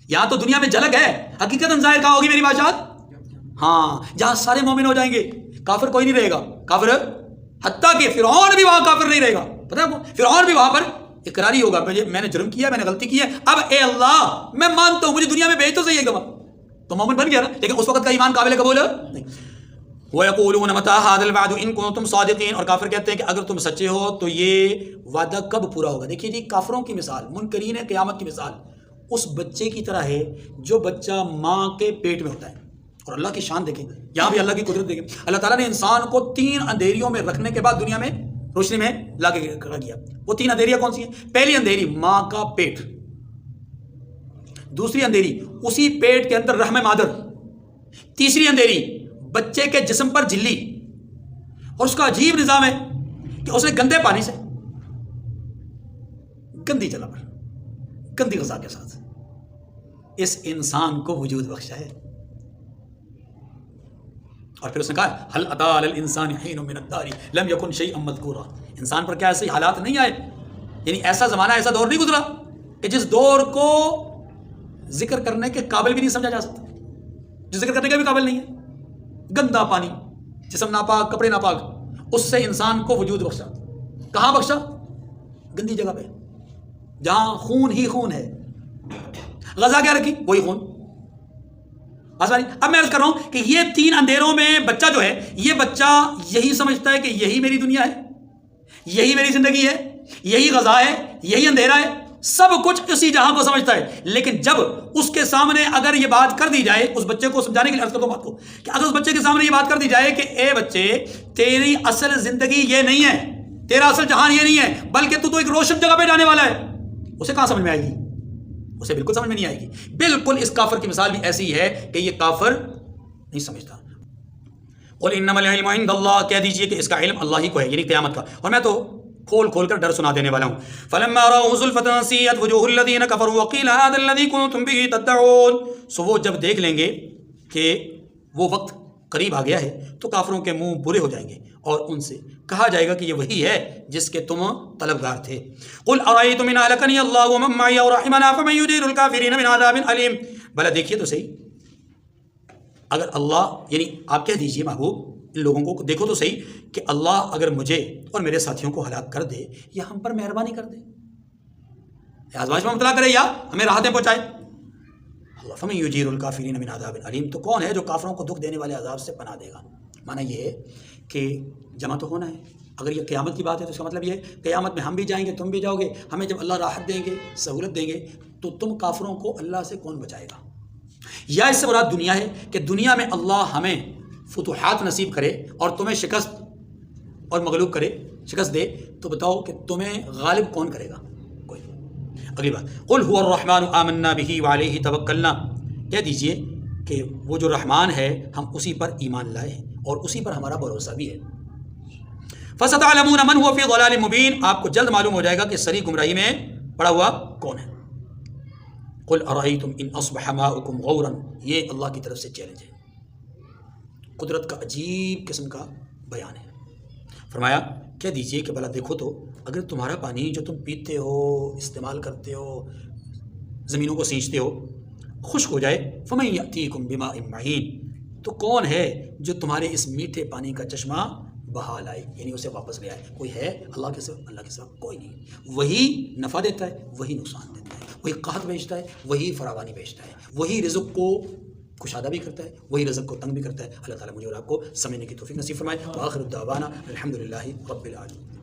یہاں تو دنیا میں جھلک ہے، حقیقتاً ظاہر کہاں ہوگی میری بادشاہت؟ ہاں، جہاں سارے مومن ہو جائیں گے، کافر کوئی نہیں رہے گا، کافر حتیٰ کہ فرعون بھی وہاں کافر نہیں رہے گا۔ پتہ ہے آپ کو، فرعون بھی وہاں پر اقراری ہوگا، میں نے جرم کیا، میں نے غلطی کی ہے، اب اے اللہ میں مانتا ہوں، مجھے دنیا میں بھیج تو صحیح ہے گواہ، تو مومن بن گیا نا، لیکن اس وقت کا ایمان قابل قبول نہیں۔ وَيَقُولُونَ مَتَىٰ هَٰذَا الْوَعْدُ إِن كُنتُمْ صَادِقِينَ، اور کافر کہتے ہیں کہ اگر تم سچے ہو تو یہ وعدہ کب پورا ہوگا۔ دیکھیے جی، کافروں کی مثال، منکرین قیامت کی مثال اس بچے کی طرح ہے جو بچہ ماں کے پیٹ میں ہوتا ہے۔ اور اللہ کی شان دیکھیں، یہاں بھی اللہ کی قدرت دیکھیں۔ اللہ تعالیٰ نے انسان کو 3 اندھیریوں میں رکھنے کے بعد دنیا میں روشنی میں لا کے کھڑا کیا۔ وہ 3 اندھیریاں کون سی ہیں؟ پہلی اندھیری ماں کا پیٹ، دوسری اندھیری اسی پیٹ کے اندر رحم مادر، تیسری اندھیری بچے کے جسم پر جھلی۔ اور اس کا عجیب نظام ہے کہ اس نے گندے پانی سے، گندی جگہ پر، گندی غذا کے ساتھ اس انسان کو وجود بخشا ہے. اور پھر اس نے کہا هل اتى على الانسان حين من الدهر لم يكن شيئا مذكورا. انسان پر کیا ایسے حالات نہیں آئے، یعنی ایسا زمانہ ایسا دور نہیں گزرا کہ جس دور کو ذکر کرنے کے قابل بھی نہیں سمجھا جا سکتا، جو ذکر کرنے کے بھی قابل نہیں ہے. گندا پانی، جسم ناپاک، کپڑے ناپاک، اس سے انسان کو وجود بخشا. کہاں بخشا؟ گندی جگہ پہ جہاں خون ہی خون ہے. غذا کیا رکھی؟ وہی خون. اب میں عرض کر رہا ہوں کہ یہ 3 اندھیروں میں بچہ جو ہے، یہ بچہ یہی سمجھتا ہے کہ یہی میری دنیا ہے، یہی میری زندگی ہے، یہی غذا ہے، یہی اندھیرا ہے، سب کچھ اسی جہاں کو سمجھتا ہے. لیکن جب اس کے سامنے اگر یہ بات کر دی جائے، اس بچے کو سمجھانے کے لیے عرض کرتا ہوں بات کو، کہ اگر اس بچے کے سامنے یہ بات کر دی جائے کہ اے بچے، تیری اصل زندگی یہ نہیں ہے، تیرا اصل جہان یہ نہیں ہے، بلکہ تو ایک روشن جگہ پہ جانے والا ہے، اسے کہاں سمجھ میں آئے گی؟ اسے بالکل سمجھ میں نہیں آئے گی. بالکل اس کافر کی مثال بھی ایسی ہے کہ یہ کافر نہیں سمجھتا. قل انما العلم عند اللہ، کہہ دیجئے کہ اس کا علم اللہ ہی کو ہے، یعنی قیامت کا. اور میں تو کھول کھول کر ڈر سنا دینے والا ہوں. فلما رأوا زلفة سیئت وجوہ الذین کفروا وقیل هذا الذی کنتم به تدعون. سو وہ جب دیکھ لیں گے کہ وہ وقت قریب آ گیا ہے تو کافروں کے منہ برے ہو جائیں گے اور ان سے کہا جائے گا کہ یہ وہی ہے جس کے تم طلبگار تھے. قل ارأیتم ان اہلکنی اللہ ومن معی ورحمنا فمن یجیر الکافرین من عذاب علیم. بھلا دیکھیے تو صحیح، اگر اللہ، یعنی آپ کہہ دیجئے محبوب ان لوگوں کو، دیکھو تو صحیح کہ اللہ اگر مجھے اور میرے ساتھیوں کو ہلاک کر دے یا ہم پر مہربانی کر دے، آزمائش میں مبتلا کرے یا ہمیں راحتیں پہنچائے. اللہ فمن یجیر الکافرین من عذاب علیم، تو کون ہے جو کافروں کو دکھ دینے والے عذاب سے پناہ دے گا؟ معنی یہ ہے کہ جمع تو ہونا ہے. اگر یہ قیامت کی بات ہے تو اس کا مطلب یہ ہے قیامت میں ہم بھی جائیں گے، تم بھی جاؤ گے. ہمیں جب اللہ راحت دیں گے، سہولت دیں گے، تو تم کافروں کو اللہ سے کون بچائے گا؟ یا اس سے مراد دنیا ہے کہ دنیا میں اللہ ہمیں فتوحات نصیب کرے اور تمہیں شکست اور مغلوب کرے، شکست دے، تو بتاؤ کہ تمہیں غالب کون کرے گا؟ کوئی. اگلی بات، قل هو الرحمن آمنا به وعلیہ توکلنا. کہہ دیجئے کہ وہ جو رحمان ہے ہم اسی پر ایمان لائے ہیں اور اسی پر ہمارا بھروسہ بھی ہے. فستعلمون من هو فی ضلال مبین. آپ کو جلد معلوم ہو جائے گا کہ سری گمراہی میں پڑا ہوا کون ہے. قل ارأیتم ان اصبح ماؤکم غورا. یہ اللہ کی طرف سے چیلنج ہے، قدرت کا عجیب قسم کا بیان ہے. فرمایا کہہ دیجئے کہ بھلا دیکھو تو اگر تمہارا پانی جو تم پیتے ہو، استعمال کرتے ہو، زمینوں کو سینچتے ہو، خشک ہو جائے، فمن یأتیکم بماء معین، تو کون ہے جو تمہارے اس میٹھے پانی کا چشمہ بہا لائے، یعنی اسے واپس لے آئے؟ کوئی ہے اللہ کے سوا؟ اللہ کے سوا کوئی نہیں. وہی نفع دیتا ہے، وہی نقصان دیتا ہے، وہی قحط بیچتا ہے، وہی فراوانی بیچتا ہے، وہی رزق کو کشادہ بھی کرتا ہے، وہی رزق کو تنگ بھی کرتا ہے. اللہ تعالیٰ مجھے اور آپ کو سمجھنے کی توفیق نصیب فرمائے. وآخر الدعوانا الحمدللہ رب العالمین.